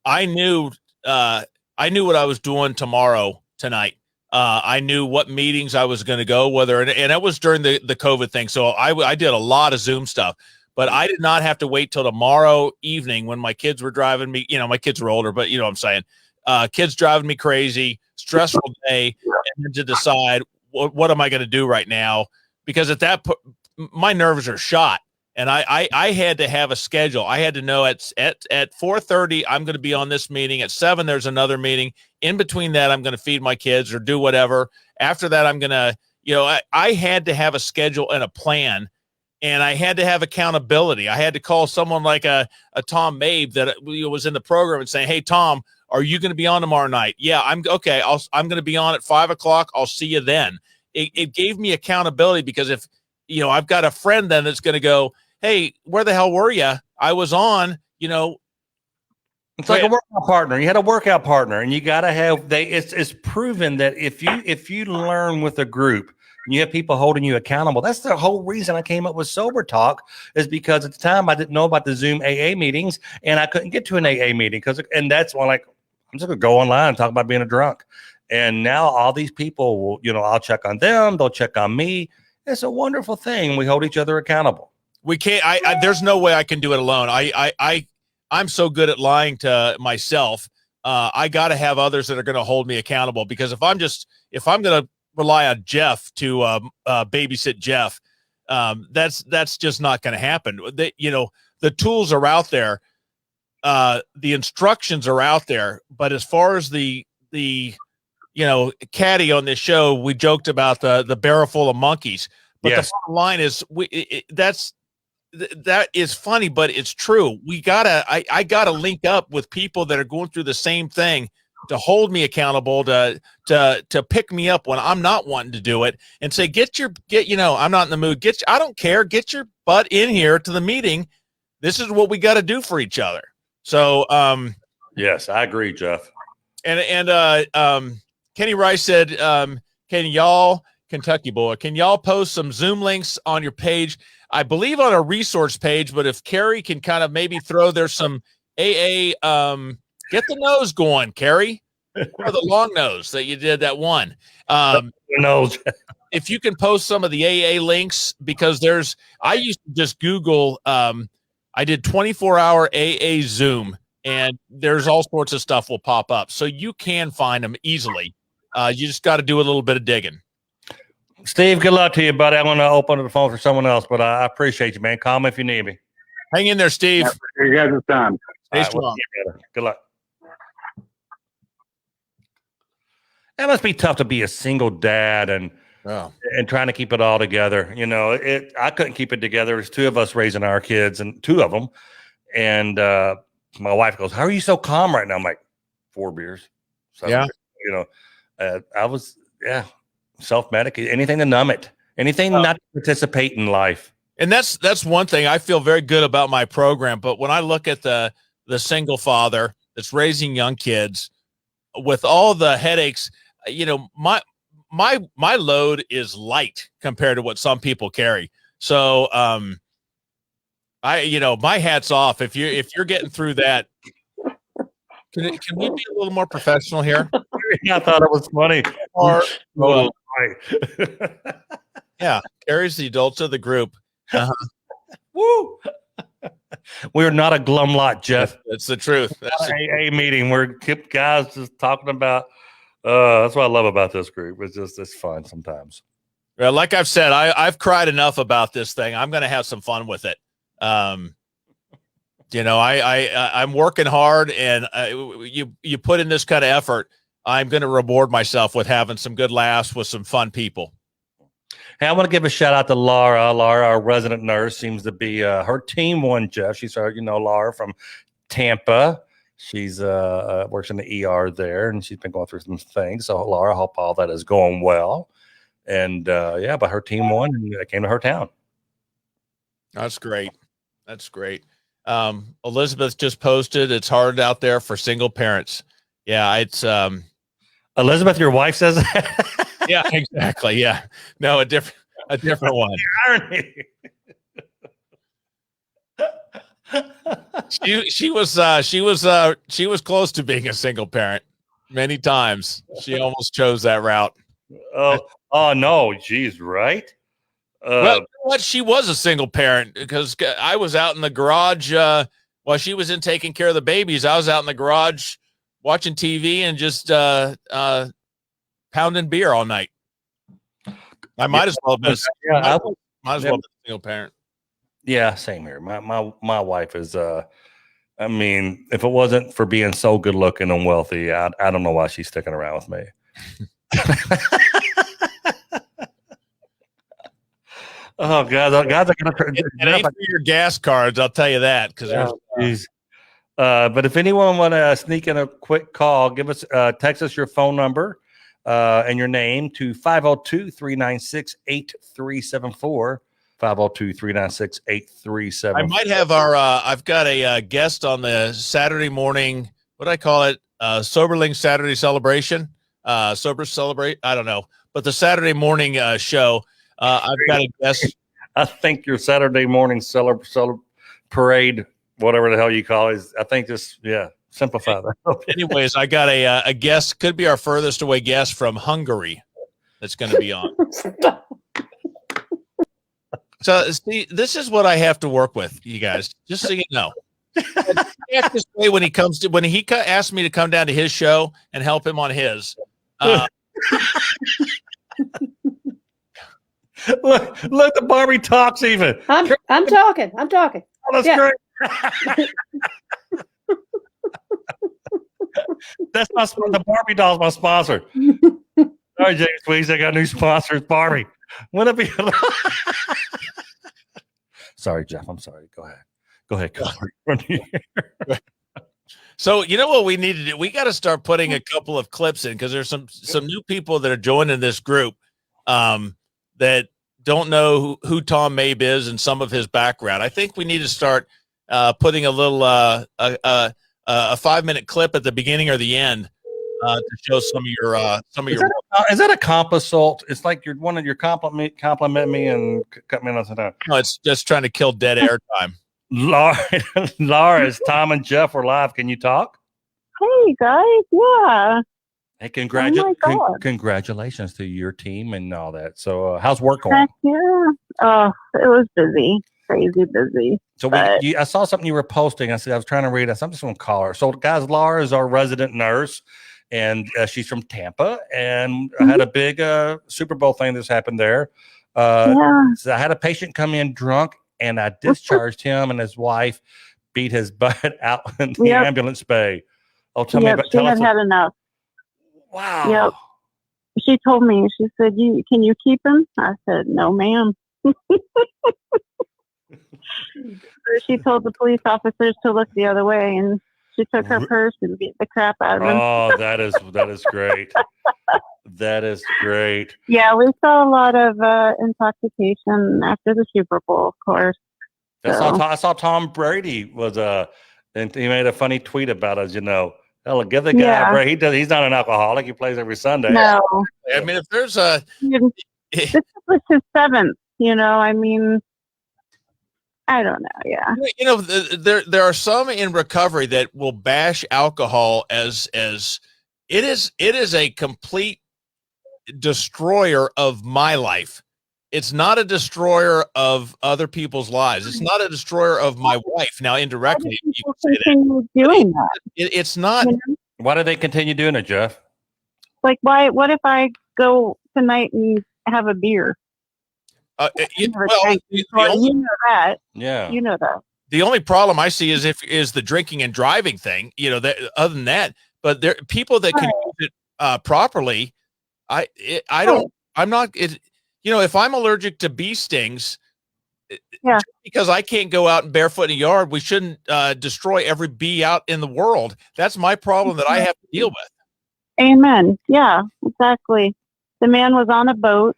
I knew what I was doing tonight. I knew what meetings I was going to go, and that was during the COVID thing. So I did a lot of Zoom stuff, but I did not have to wait till tomorrow evening when my kids were driving me. My kids were older, but what I'm saying, kids driving me crazy, stressful day and then to decide what am I going to do right now? Because at that point, my nerves are shot. And I had to have a schedule. I had to know at 4:30, I'm going to be on this meeting. At 7, there's another meeting. In between that, I'm going to feed my kids or do whatever. After that, I'm going to, I had to have a schedule and a plan, and I had to have accountability. I had to call someone like a Tom Mabe that was in the program and say, hey, Tom, are you going to be on tomorrow night? Yeah, I'm okay. I'm going to be on at 5 o'clock. I'll see you then. It gave me accountability because if, I've got a friend then that's going to go, hey, where the hell were you? I was on, It's like a workout partner. You had a workout partner, and you got to have it's proven that if you learn with a group and you have people holding you accountable, that's the whole reason I came up with Sober Talk, is because at the time I didn't know about the Zoom AA meetings and I couldn't get to an AA meeting and that's when I'm just gonna go online and talk about being a drunk. And now all these people will, I'll check on them, they'll check on me. It's a wonderful thing. We hold each other accountable. We can't. There's no way I can do it alone. I'm so good at lying to myself. I got to have others that are going to hold me accountable, because if I'm going to rely on Jeff to babysit Jeff, that's just not going to happen. The tools are out there, the instructions are out there, but as far as the caddy on this show, we joked about the barrel full of monkeys, but yes. The bottom line is that is funny, but it's true. I gotta link up with people that are going through the same thing to hold me accountable, to pick me up when I'm not wanting to do it, and say, I'm not in the mood. I don't care. Get your butt in here to the meeting. This is what we got to do for each other. So, yes, I agree, Jeff. And Kenny Rice said, can y'all, Kentucky boy, can y'all post some Zoom links on your page? I believe on a resource page, but if Carrie can kind of maybe throw there's some AA, get the nose going, Carrie, or the long nose that you did that one. Nose. If you can post some of the AA links, because I used to just Google, I did 24-hour AA Zoom, and there's all sorts of stuff will pop up. So you can find them easily. You just got to do a little bit of digging. Steve, good luck to you, buddy. I'm going to open the phone for someone else, but I appreciate you, man. Call me if you need me. Hang in there, Steve. You guys are done. Stay strong. Good luck. That must be tough to be a single dad and trying to keep it all together. I couldn't keep it together. There's two of us raising our kids, and two of them. And my wife goes, "How are you so calm right now?" I'm like, 4 beers. So, I was, self-medicate, anything to numb it, anything not to participate in life. And that's one thing I feel very good about my program. But when I look at the single father that's raising young kids with all the headaches, my load is light compared to what some people carry. So my hat's off if you're getting through that. Can we be a little more professional here? I thought it was funny. Yeah, Carrie's the adults of the group. Woo! We're not a glum lot, Jeff. That's the truth. That's a meeting. We're guys just talking about. That's what I love about this group. It's fun sometimes. Well, like I've said, I've cried enough about this thing. I'm going to have some fun with it. I'm working hard, and you put in this kind of effort, I'm going to reward myself with having some good laughs with some fun people. Hey, I want to give a shout out to Laura. Laura, our resident nurse, seems to be her team won, Jeff. She's Laura from Tampa. She's works in the ER there, and she's been going through some things. So Laura, I hope all that is going well. And but her team won, and I came to her town. That's great. That's great. Elizabeth just posted, it's hard out there for single parents. Yeah, it's Elizabeth, your wife says that? Yeah, exactly. Yeah. No, a different one. Irony. She was close to being a single parent many times. She almost chose that route. Oh no, geez, right? Well, you know what? She was a single parent because I was out in the garage while she was in taking care of the babies. I was out in the garage watching TV and just pounding beer all night. I might as well have been might as well have been a single parent. Yeah, same here. My wife is I mean, if it wasn't for being so good looking and wealthy, I don't know why she's sticking around with me. Oh God, guys are gonna It ain't for your gas cards, I'll tell you that. Because but if anyone want to sneak in a quick call, give us text us your phone number and your name to 502-396-8374. 502-396-8374. I might have I've got a guest on the Saturday morning, what do I call it? Soberling Saturday celebration. Sober Celebrate. I don't know. But the Saturday morning show, I've got a guest. I think your Saturday morning parade, whatever the hell you call it, I think simplify that. Anyways, I got a guest, could be our furthest away guest from Hungary that's going to be on. So, see, this is what I have to work with, you guys, just so you know. When he asked me to come down to his show and help him on his. Look, the Barbie talks even. I'm talking. Oh, that's great. That's the Barbie doll's my sponsor. Sorry, James Weeks, I got new sponsors. Barbie. Wouldn't it be? Sorry, Jeff. I'm sorry. Go ahead. So you know what we need to do? We got to start putting a couple of clips in because there's some new people that are joining this group that don't know who Tom Mabe is and some of his background. I think we need to start putting a little a 5-minute clip at the beginning or the end to show some of your. Is that a comp assault? It's like you're one of your compliment me and cut me off the time. No, it's just trying to kill dead air time. Laura, Tom and Jeff are live. Can you talk? Hey guys, yeah. Hey, congratulations to your team and all that. So, how's work going? Heck yeah. Oh, it was busy, crazy busy. So I saw something you were posting. I said I was trying to read it. So I'm just going to call her. So, guys, Laura is our resident nurse, and she's from Tampa. And I had a big Super Bowl thing that's happened there. So I had a patient come in drunk, and I discharged him, and his wife beat his butt out in the ambulance bay. Oh, tell me about. She had enough. Wow. Yep. She told me. She said, "Can you keep him?" I said, "No, ma'am." She told the police officers to look the other way, and she took her purse and beat the crap out of him. Oh, that is great. That is great. Yeah, we saw a lot of intoxication after the Super Bowl, of course. I saw Tom Brady was and he made a funny tweet about us. Hell, give the guy a break. He's not an alcoholic. He plays every Sunday. No, I mean, if there's this was his 7th. I mean. I don't know. Yeah. There are some in recovery that will bash alcohol as it is a complete destroyer of my life. It's not a destroyer of other people's lives. It's not a destroyer of my wife. Now, indirectly, you can say that. Doing that. It's not. Why do they continue doing it, Jeff? Like, why? What if I go tonight and have a beer? You know that. Yeah. You know that. The only problem I see is the drinking and driving thing. Other than that, but there people that can use it properly. I'm not. If I'm allergic to bee stings, because I can't go out and barefoot in a yard, we shouldn't destroy every bee out in the world. That's my problem that I have to deal with. Amen. Yeah, exactly. The man was on a boat.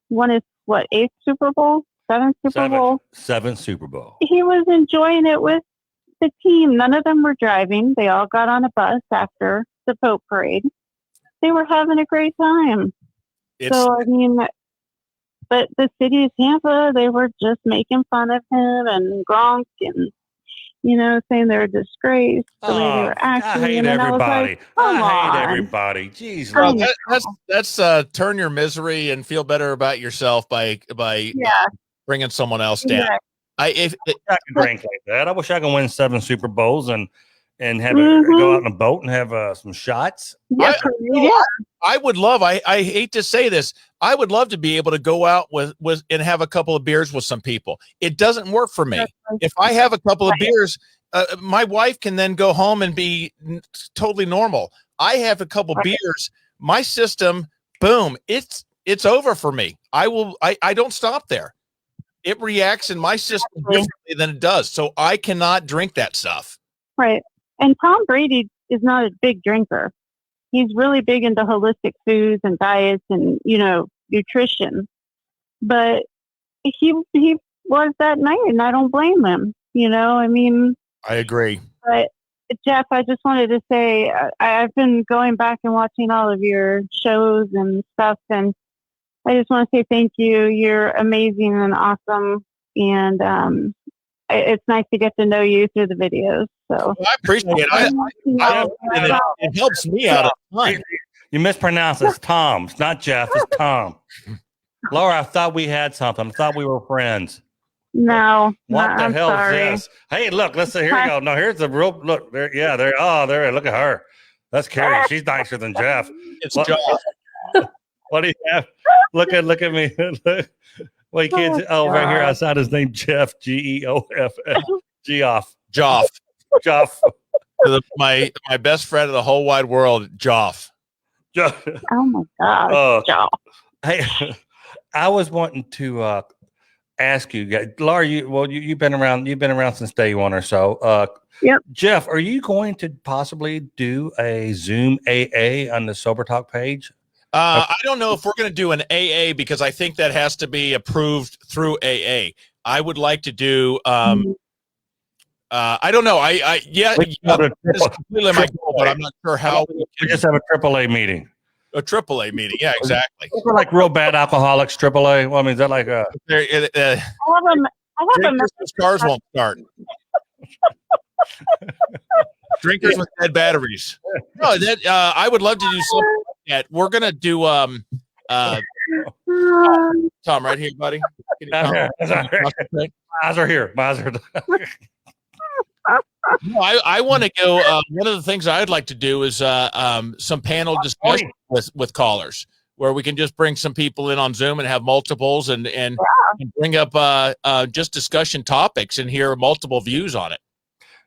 Won his 8th Super Bowl, 7th Super Bowl. 7th Super Bowl. He was enjoying it with the team. None of them were driving. They all got on a bus after the boat parade. They were having a great time. But the city of Tampa, they were just making fun of him and Gronk and, saying they're a disgrace. The way they were acting. I hate everybody. I hate everybody. Jeez. Well, that's turn your misery and feel better about yourself by bringing someone else down. Exactly. If I could drink like that, I wish I could win 7 Super Bowls and have it go out on a boat and have some shots. Yeah, I would love, I hate to say this, I would love to be able to go out with and have a couple of beers with some people. It doesn't work for me. If I have a couple of beers, my wife can then go home and be totally normal. I have a couple beers, my system, boom, it's over for me. I don't stop there. It reacts in my system differently than it does. So I cannot drink that stuff. Right. And Tom Brady is not a big drinker. He's really big into holistic foods and diets and, nutrition. But he was that night, and I don't blame him. I agree. But Jeff, I just wanted to say I've been going back and watching all of your shows and stuff, and I just want to say thank you. You're amazing and awesome, and it's nice to get to know you through the videos. So I appreciate it. It helps me out a ton. You mispronounced it. It's Tom. It's not Jeff. It's Tom. Laura, I thought we had something. I thought we were friends. No. What the I'm hell sorry. is this? Hey, look. Let's see. Here we go. No, here's the real look. There. Yeah. There. Oh, there. Look at her. That's Carrie. She's nicer than Jeff. It's Joff. What do you have? Look at me. Well, you can't. Oh, right here outside his name, Jeff. Geoff. Joff. Joff. My best friend of the whole wide world, Joff. Joff. Oh my God. Joff. Hey, I was wanting to ask you guys, Laura. You've been around. You've been around since day one or so. Yep. Jeff, are you going to possibly do a Zoom AA on the Sober Talk page? I don't know if we're going to do an AA because I think that has to be approved through AA. I would like to do. I don't know. It's completely my goal, but I'm not sure how. We just have a AAA meeting. A AAA meeting, yeah, exactly. We're like real bad alcoholics. AAA. Well, I mean, is that like a? I have a cars won't start. Drinkers with dead batteries. No, I would love to do something like that. We're gonna do Tom, right here, buddy. Eyes are here. Eyes are. No, I want to go. One of the things I'd like to do is some panel discussion with callers, where we can just bring some people in on Zoom and have multiples and bring up just discussion topics and hear multiple views on it.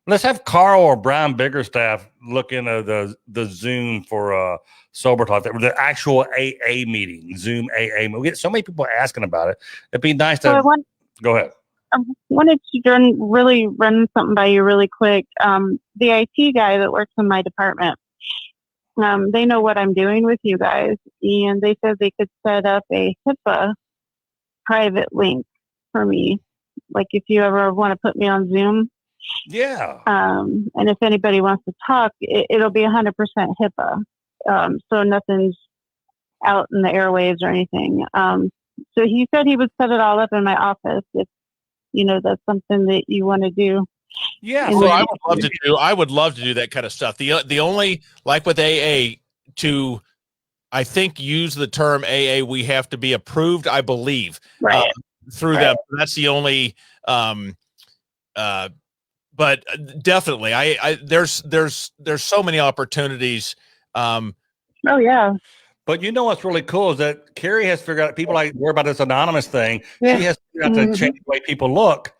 Let's have Carl or Brian Biggerstaff look into the Zoom for Sober Talk, the actual AA meeting, Zoom AA. We get so many people asking about it. It'd be nice to go ahead. I wanted to run something by you really quick. The IT guy that works in my department, they know what I'm doing with you guys, and they said they could set up a HIPAA private link for me. Like if you ever want to put me on Zoom. Yeah. And if anybody wants to talk, it'll be 100% HIPAA. So nothing's out in the airwaves or anything. So he said he would set it all up in my office if, that's something that you want to do. Yeah. So I would love to do that kind of stuff. The only, like with AA, to, I think, use the term AA, we have to be approved, I believe, through them. That's the only, but definitely, there's so many opportunities. Oh yeah. But you know what's really cool is that Carrie has figured out, people like worry about this anonymous thing. Yeah. She has figured out to change the way people look.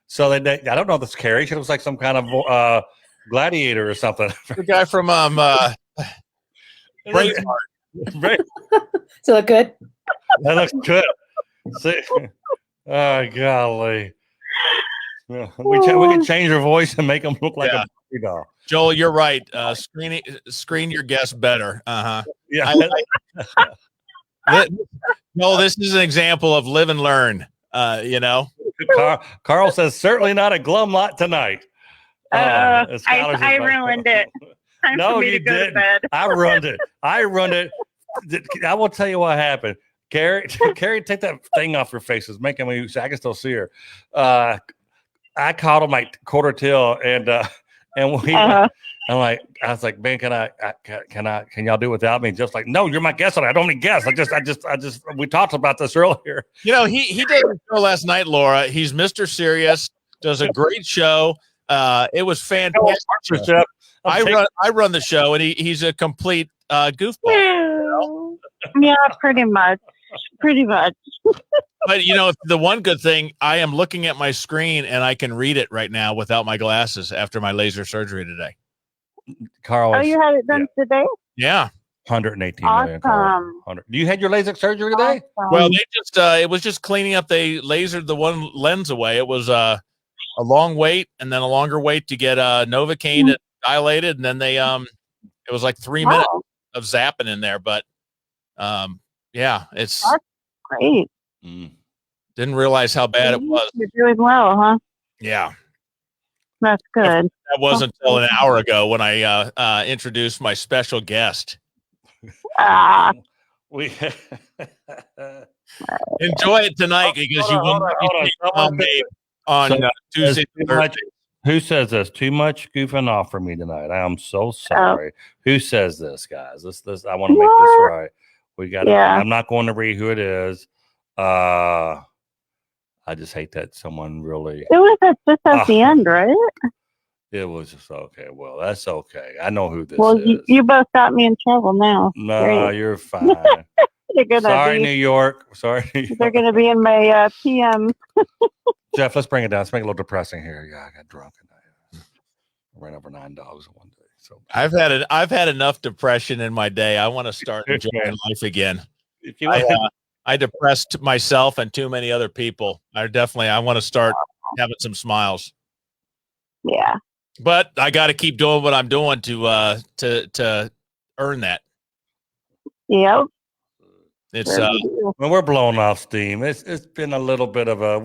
So that I don't know if it's Carrie. She looks like some kind of gladiator or something. The guy from Braveheart. Does it look good? That looks good. See? Oh golly. We can change her voice and make them look like a Barbie doll. Joel, you're right. Screen your guests better. Yeah. No, this is an example of live and learn. Carl says certainly not a glum lot tonight. I ruined it. Time for me to go to bed. I ruined it. I will tell you what happened. Carrie, take that thing off your face. It's making me. I can still see her. I called him like quarter till, and we. I'm like, I was like, man, can y'all do it without me? Just like, no, you're my guest. I don't need guests. I just. We talked about this earlier. He did a show last night, Laura. He's Mr. Serious. Does a great show. It was fantastic. Jeff. I run the show, and he's a complete goofball. Yeah, pretty much. Pretty much. But the one good thing, I am looking at my screen and I can read it right now without my glasses after my laser surgery today. Carl, Oh, you had it done today? Yeah. 118 million. Carl. 100. You had your LASIK surgery today? Well, they just it was just cleaning up. They lasered the one lens away. It was a long wait and then a longer wait to get Novocaine dilated, and then they it was like 3 minutes of zapping in there. But yeah, it's That's great. Didn't realize how bad it was. You're doing well, huh? Yeah. That's good. That wasn't until an hour ago when I introduced my special guest. We enjoy it tonight because you won't see Tom Mabe on Tuesday. Who says this? Too much goofing off for me tonight. I am so sorry. Who says this, guys? This I want to make this right. We got. I'm not going to read who it is. I just hate that someone really. It was just at the end, right? It was just okay. Well, that's okay. I know who this is. Well, you both got me in trouble now. No, you're fine. Sorry, New York. Sorry. They're going to be in my PM. Jeff, let's bring it down. Let's make it a little depressing here. Yeah, I got drunk and I ran over 9 dogs in one day. So I've had enough depression in my day. I want to start enjoying life again. I depressed myself and too many other people. I want to start having some smiles. Yeah. But I got to keep doing what I'm doing to earn that. Yep. It's when we're blowing off steam. It's been a little bit of a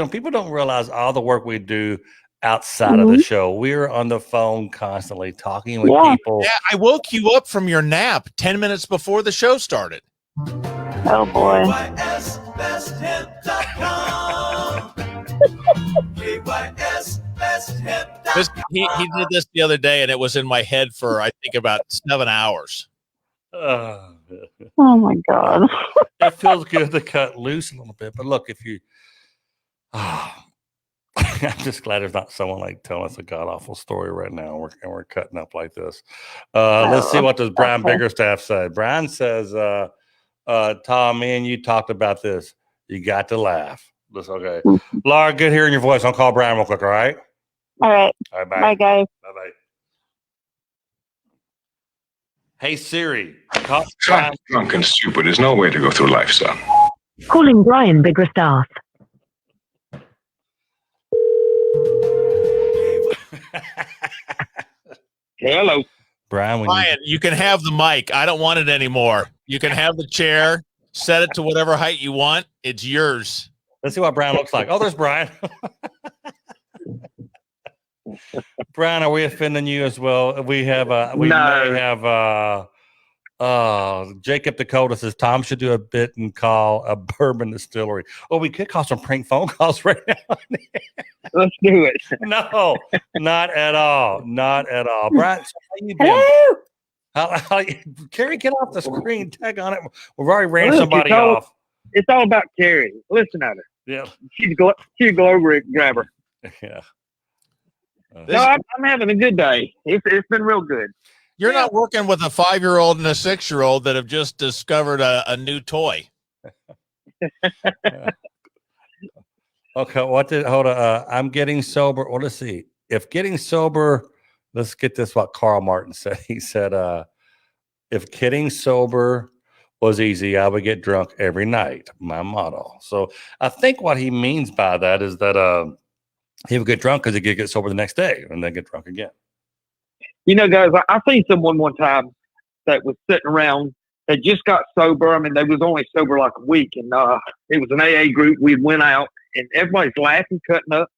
people don't realize all the work we do outside of the show. We're on the phone constantly talking with people. Yeah, I woke you up from your nap 10 minutes before the show started. Oh boy. He did this the other day and it was in my head for I think about 7 hours. Oh my God. It feels good to cut loose a little bit. But look, if you I'm just glad there's not someone like telling us a god awful story right now. We're cutting up like this. Let's see what does Brian Biggerstaff say. Brian says, Tom, me and you talked about this. You got to laugh. That's okay. Laura, good hearing your voice. I'll call Brian real quick, all right? All right. All right, bye. Bye, guys. Bye-bye. Hey, Siri. Fat, drunk, and stupid is no way to go through life, son. Calling Brian Biggerstaff. Hello. Brian, you can have the mic. I don't want it anymore. You can have the chair. Set it to whatever height you want. It's yours. Let's see what Brian looks like. Oh, there's Brian. Brian, are we offending you as well? We have may have Jacob Dakota says Tom should do a bit and call a bourbon distillery. Oh, we could call some prank phone calls right now. Let's do it. No, not at all. Not at all. Brian, so how you been? Hello. Carrie, get off the screen. Tag on it. We've already ran somebody off. It's all about Carrie. Listen at her. Yeah. She'd go over it and grab her. Yeah. No, I'm having a good day. It's been real good. You're not working with a 5-year-old and a 6-year-old that have just discovered a new toy. Okay, hold on. I'm getting sober. Well, let's see. If getting sober, let's get this what Carl Martin said. He said, if getting sober was easy, I would get drunk every night. My motto. So I think what he means by that is that he would get drunk because he could get sober the next day and then get drunk again. You know, guys, I seen someone one time that was sitting around that just got sober. I mean, they was only sober like a week, and it was an AA group. We went out, and everybody's laughing, cutting up.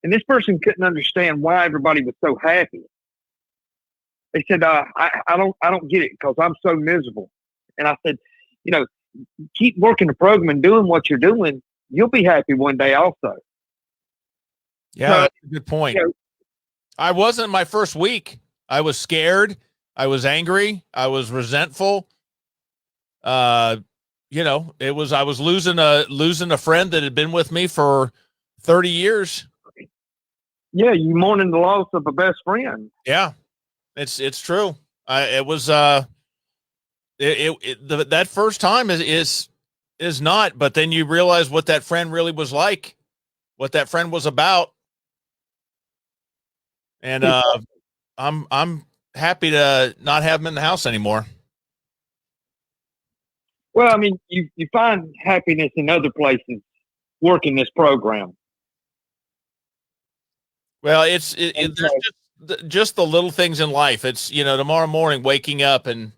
And this person couldn't understand why everybody was so happy. They said, I don't get it because I'm so miserable. And I said, keep working the program and doing what you're doing. You'll be happy one day also. Yeah, that's a good point. I wasn't my first week. I was scared. I was angry. I was resentful. I was losing a friend that had been with me for 30 years. Yeah, you mourning the loss of a best friend. Yeah, it's true. It was that first time is not, but then you realize what that friend really was like, what that friend was about. And I'm happy to not have him in the house anymore. Well, I mean, you find happiness in other places working this program. Well, there's just the little things in life. It's, tomorrow morning waking up and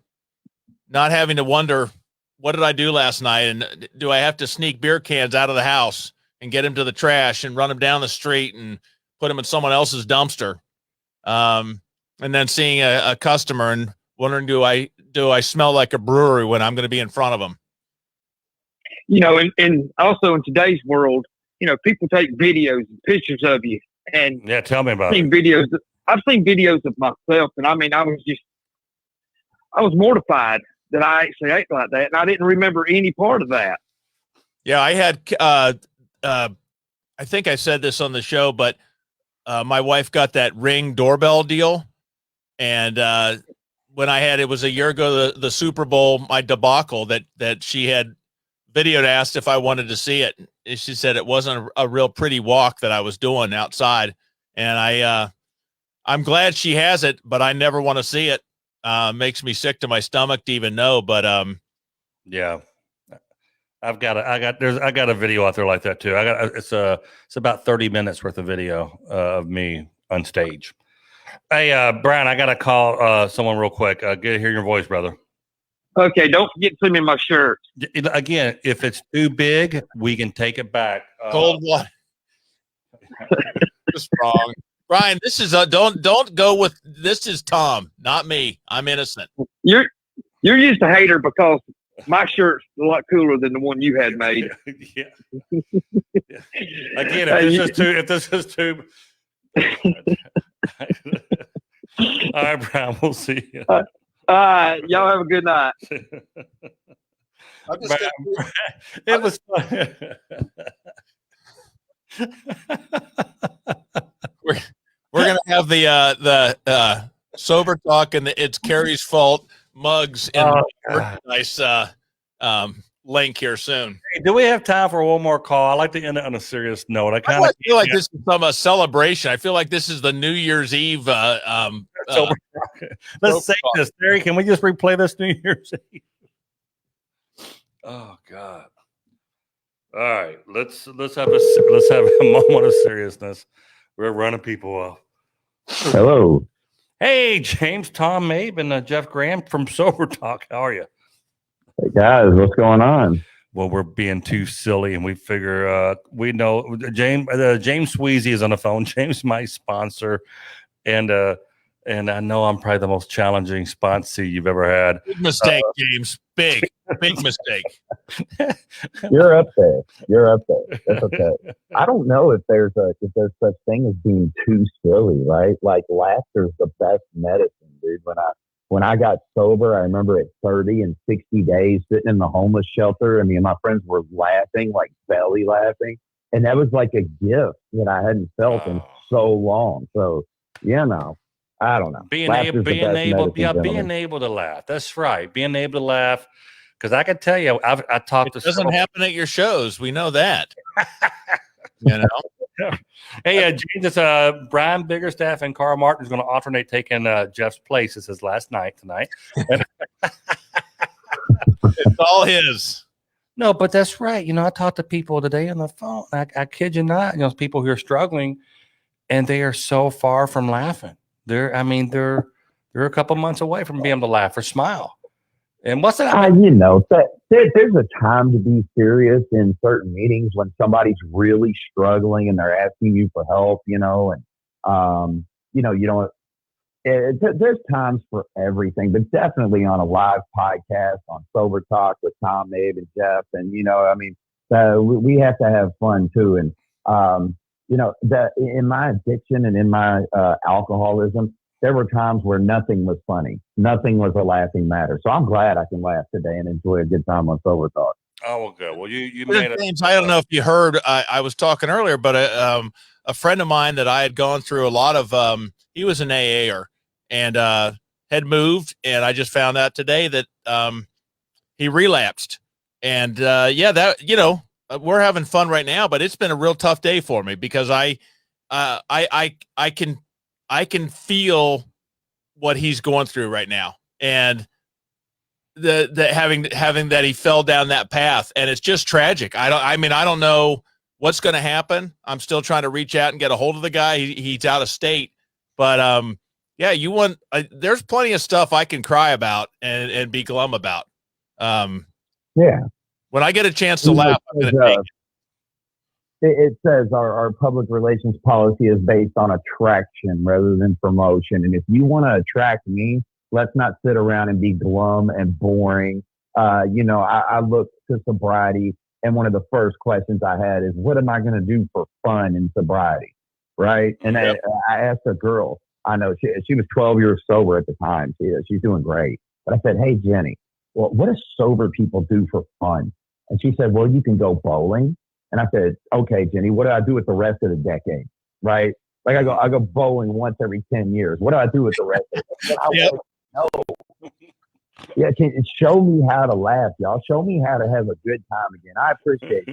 not having to wonder, what did I do last night? And do I have to sneak beer cans out of the house and get them to the trash and run them down the street and put them in someone else's dumpster? And then seeing a customer and wondering, do I smell like a brewery when I'm going to be in front of them? And also in today's world, people take videos and pictures of you. And yeah, tell me about it. I've seen videos of myself, and I mean, I was mortified that I actually ate like that, and I didn't remember any part of that. Yeah, I had, I think I said this on the show, but my wife got that Ring doorbell deal, and when it was a year ago, the Super Bowl, my debacle that she had videoed, asked if I wanted to see it. She said it wasn't a real pretty walk that I was doing outside, and I'm glad she has it, but I never want to see it. Makes me sick to my stomach to even know, but yeah, I got a video out there like that too. It's about 30 minutes worth of video of me on stage. Hey, Brian, I got to call someone real quick. Good to hear your voice, brother. Okay, don't forget to send me my shirt. Again, if it's too big, we can take it back. Cold water. Just wrong. Brian, this is don't go with, this is Tom, not me. I'm innocent. You're just a hater because my shirt's a lot cooler than the one you had made. Yeah. Again, if this is too all right, Brian, we'll see you. Y'all have a good night. It was fun. We're gonna have the sober talk, and it's Carrie's fault mugs in nice link here soon. Hey, do we have time for one more call? I like to end it on a serious note. I feel like this is some celebration. I feel like this is the New Year's Eve. Let's say this, Terry. Can we just replay this New Year's Eve? Oh God! All right, let's have a moment of seriousness. We're running people off. Hello. Hey, James, Tom Mabe, and Jeff Graham from Sober Talk. How are you? Hey guys, what's going on? Well, we're being too silly, and we figure we know James Sweezy is on the phone. James, my sponsor, and I know I'm probably the most challenging sponsor you've ever had. Big mistake, James. Big mistake. You're up there. That's okay. I don't know if there's such thing as being too silly, right? Like laughter's the best medicine, dude. When I got sober, I remember at 30 and 60 days sitting in the homeless shelter, and me and my friends were laughing, like belly laughing. And that was like a gift that I hadn't felt in so long. So, I don't know. Being able to laugh. That's right. Being able to laugh. Because I can tell you, I talked to. It doesn't happen at your shows. We know that. Hey, James, Brian Biggerstaff and Carl Martin is going to alternate taking Jeff's place. This is last night tonight. It's all his. No, but that's right. I talked to people today on the phone. I kid you not. People who are struggling, and they are so far from laughing. They're a couple months away from being able to laugh or smile. And what's that? There's a time to be serious in certain meetings when somebody's really struggling and they're asking you for help, there's times for everything, but definitely on a live podcast on Sober Talk with Tom Mabe and Jeff. And, we have to have fun too. And, in my addiction and in my alcoholism, there were times where nothing was funny. Nothing was a laughing matter. So I'm glad I can laugh today and enjoy a good time on Sober Talk. Oh, well, good. Well, you made it. James, I don't know if you heard, I was talking earlier, but a friend of mine that I had gone through a lot of, he was an AA'er, and had moved, and I just found out today that he relapsed. And we're having fun right now, but it's been a real tough day for me because I can feel what he's going through right now, and the having that he fell down that path, and it's just tragic. I don't know what's going to happen. I'm still trying to reach out and get a hold of the guy. He's out of state, but there's plenty of stuff I can cry about and be glum about. When I get a chance to laugh, I'm going to take it. It says our public relations policy is based on attraction rather than promotion. And if you want to attract me, let's not sit around and be glum and boring. I look to sobriety, and one of the first questions I had is, what am I going to do for fun in sobriety? Right. And I asked a girl, I know she was 12 years sober at the time. She's doing great. But I said, hey, Jenny, well, what do sober people do for fun? And she said, well, you can go bowling. And I said, okay, Jenny, what do I do with the rest of the decade? Right? Like I go bowling once every 10 years. What do I do with the rest of it? No. Yeah, show me how to laugh, y'all. Show me how to have a good time again. I appreciate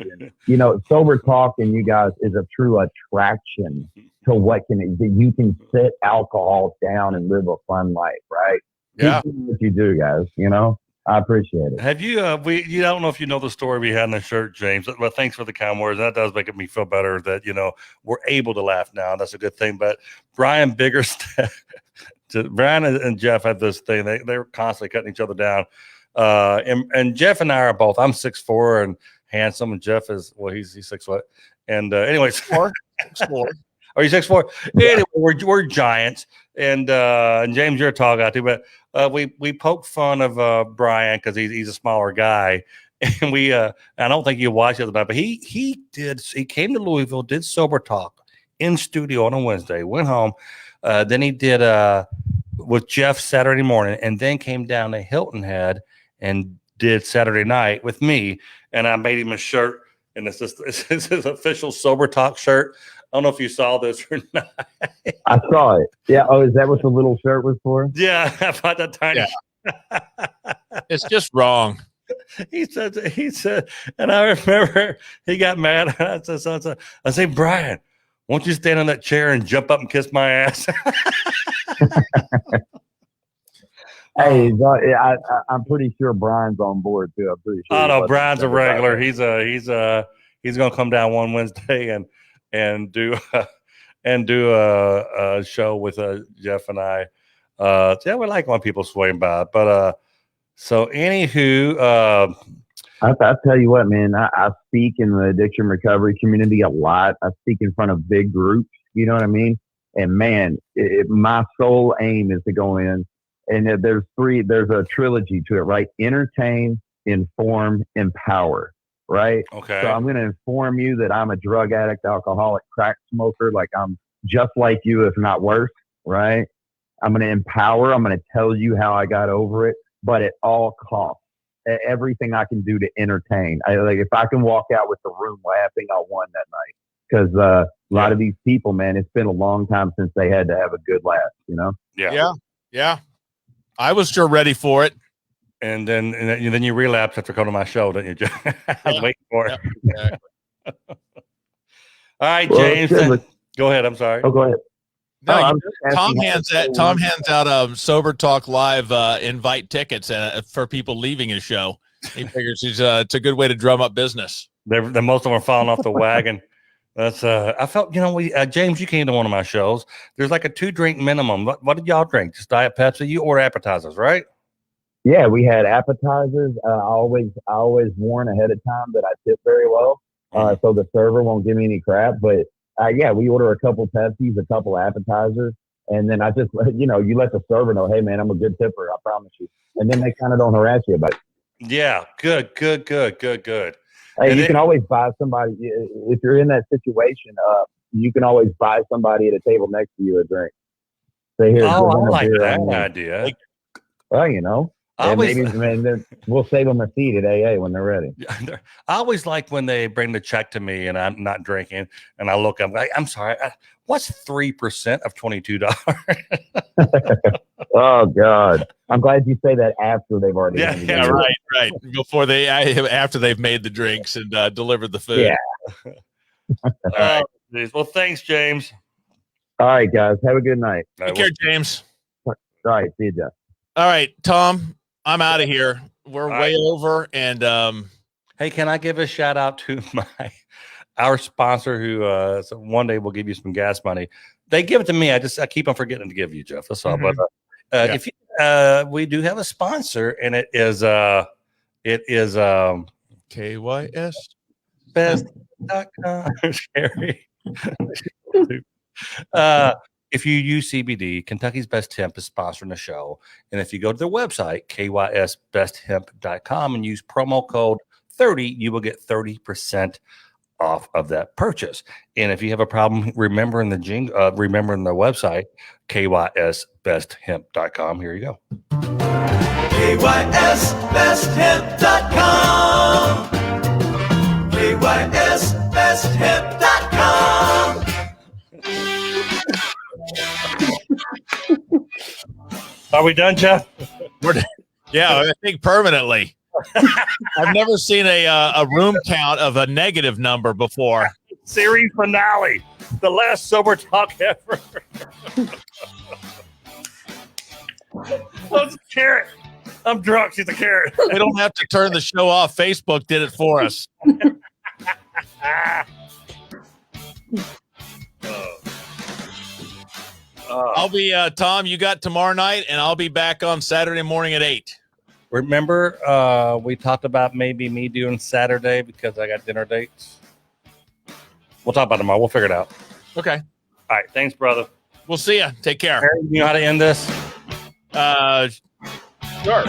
you. Sober talk and you guys is a true attraction to you can sit alcohol down and live a fun life, right? Yeah. Keep doing what you do, guys. I appreciate it. Have you, I don't know if you know the story we had in the shirt, James, but thanks for the kind words. That does make me feel better that, we're able to laugh now. That's a good thing. But Brian Biggerstaff, Brian and Jeff had this thing. They're constantly cutting each other down. And Jeff and I are both, I'm 6'4" and handsome, and Jeff is, he's 6 foot. And anyways, 6'4". Are you 6'4"? Anyway, we're giants. And James, you're a tall guy too, but we poke fun of Brian because he's a smaller guy, and I don't think you watched the other night, but he came to Louisville, did sober talk in studio on a Wednesday, went home, then he did with Jeff Saturday morning, and then came down to Hilton Head and did Saturday night with me, and I made him a shirt, and it's his official sober talk shirt. I don't know if you saw this or not. I saw it. Yeah. Oh, is that what the little shirt was for? Yeah, I bought that tiny. Yeah. It's just wrong. He said, and I remember he got mad. I said, Brian, won't you stand on that chair and jump up and kiss my ass? Hey, I'm pretty sure Brian's on board too. I'm pretty sure. Oh no, Brian's a regular. He's going to come down one Wednesday and do a show with Jeff and I. We like when people swing by. But so anywho, I tell you what, man, I speak in the addiction recovery community a lot. I speak in front of big groups. You know what I mean? And man, my sole aim is to go in, and there's a trilogy to it, right? Entertain, inform, empower. Right. Okay. So I'm going to inform you that I'm a drug addict, alcoholic, crack smoker. Like I'm just like you, if not worse. Right. I'm going to empower. I'm going to tell you how I got over it, but at all costs, everything I can do to entertain. If I can walk out with the room laughing, I won that night. Because a lot of these people, man, it's been a long time since they had to have a good laugh. Yeah. I was sure ready for it. And then you relapse after coming to my show, didn't you? I was waiting for it. Yeah, exactly. All right, James. Go ahead. I'm sorry. Oh, go ahead. No, Tom hands out Sober Talk Live invite tickets for people leaving his show. He figures it's a good way to drum up business. They're most of them are falling off the wagon. That's I felt James, you came to one of my shows. There's like a 2-drink minimum. What did y'all drink? Just Diet Pepsi? You order appetizers, right? Yeah, we had appetizers. I always warn ahead of time that I tip very well, so the server won't give me any crap. But we order a couple Pepsis, a couple appetizers, and then I just you let the server know, hey man, I'm a good tipper, I promise you. And then they kind of don't harass you about it. Yeah, good. Hey, you can always buy somebody if you're in that situation. You can always buy somebody at a table next to you a drink. Say here, I like that idea. Well, maybe we'll save them a seat at AA when they're ready. I always like when they bring the check to me and I'm not drinking, and I look, I'm like, I'm sorry, what's 3% of $22? Oh God, I'm glad you say that after they've already. Yeah, right. Before after they've made the drinks and delivered the food. Yeah. All right. Well, thanks, James. All right, guys. Have a good night. Take care, James. All right. See you, Jeff. All right, Tom. I'm out of here. We're All way right. over, and hey, can I give a shout out to our sponsor who so one day will give you some gas money. They give it to me. I keep on forgetting to give you, Jeff. That's all. Mhm. But if you, we do have a sponsor, and it is KYS best.com. Sherry. If you use CBD, Kentucky's Best Hemp is sponsoring the show. And if you go to their website, kysbesthemp.com, and use promo code 30, you will get 30% off of that purchase. And if you have a problem remembering the website, kysbesthemp.com, here you go. kysbesthemp.com. kysbesthemp.com. Are we done, Jeff? Yeah, I think permanently. I've never seen a room count of a negative number before. Series finale, the last sober talk ever. What's a carrot? I'm drunk. She's a carrot. We don't have to turn the show off. Facebook did it for us. I'll be Tom. You got tomorrow night, and I'll be back on Saturday morning at 8. Remember, we talked about maybe me doing Saturday because I got dinner dates. We'll talk about it tomorrow. We'll figure it out. Okay. All right. Thanks, brother. We'll see ya. Take care. Harry, you know how to end this? Sure.